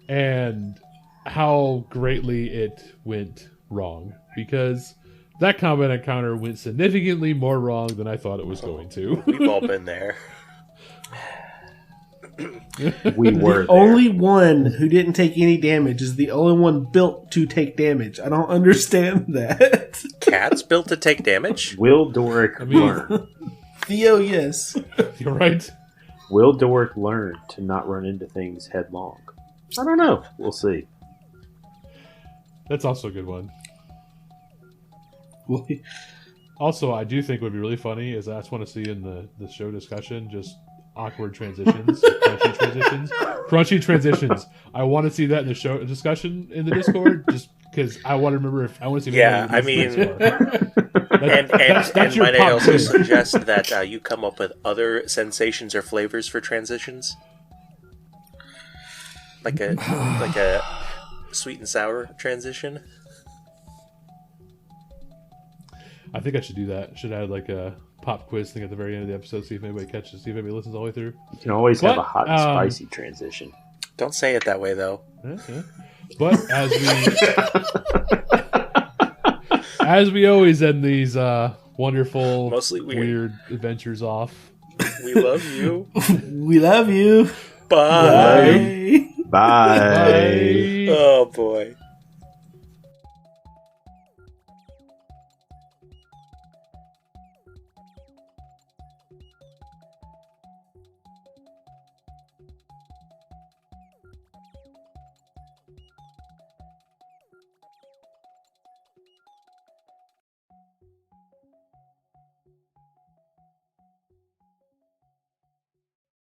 and how greatly it went wrong. Because that combat encounter went significantly more wrong than I thought it was going to. We've all been there. We were The there. only one who didn't take any damage is the only one built to take damage. I don't understand that. Cats built to take damage? Will Doric learn? Theo, yes. You're right. Will Doric learn to not run into things headlong? I don't know. We'll see. That's also a good one. Well, Also, I do think would be really funny is I just want to see in the show discussion just awkward transitions, crunchy transitions. I want to see that in the show discussion in the Discord, just because I want to remember if I want to see. Yeah, I mean, and might I also suggest that you come up with other sensations or flavors for transitions, like a sweet and sour transition. I think I should do that. Should add like a pop quiz thing at the very end of the episode, see if anybody catches, see if anybody listens all the way through. You can always have But, a hot and spicy transition. Don't say it that way, though. Yeah. But as we always end these wonderful, Mostly weird adventures off. We love you. we love you. Bye. Bye. Bye. Bye. Oh boy.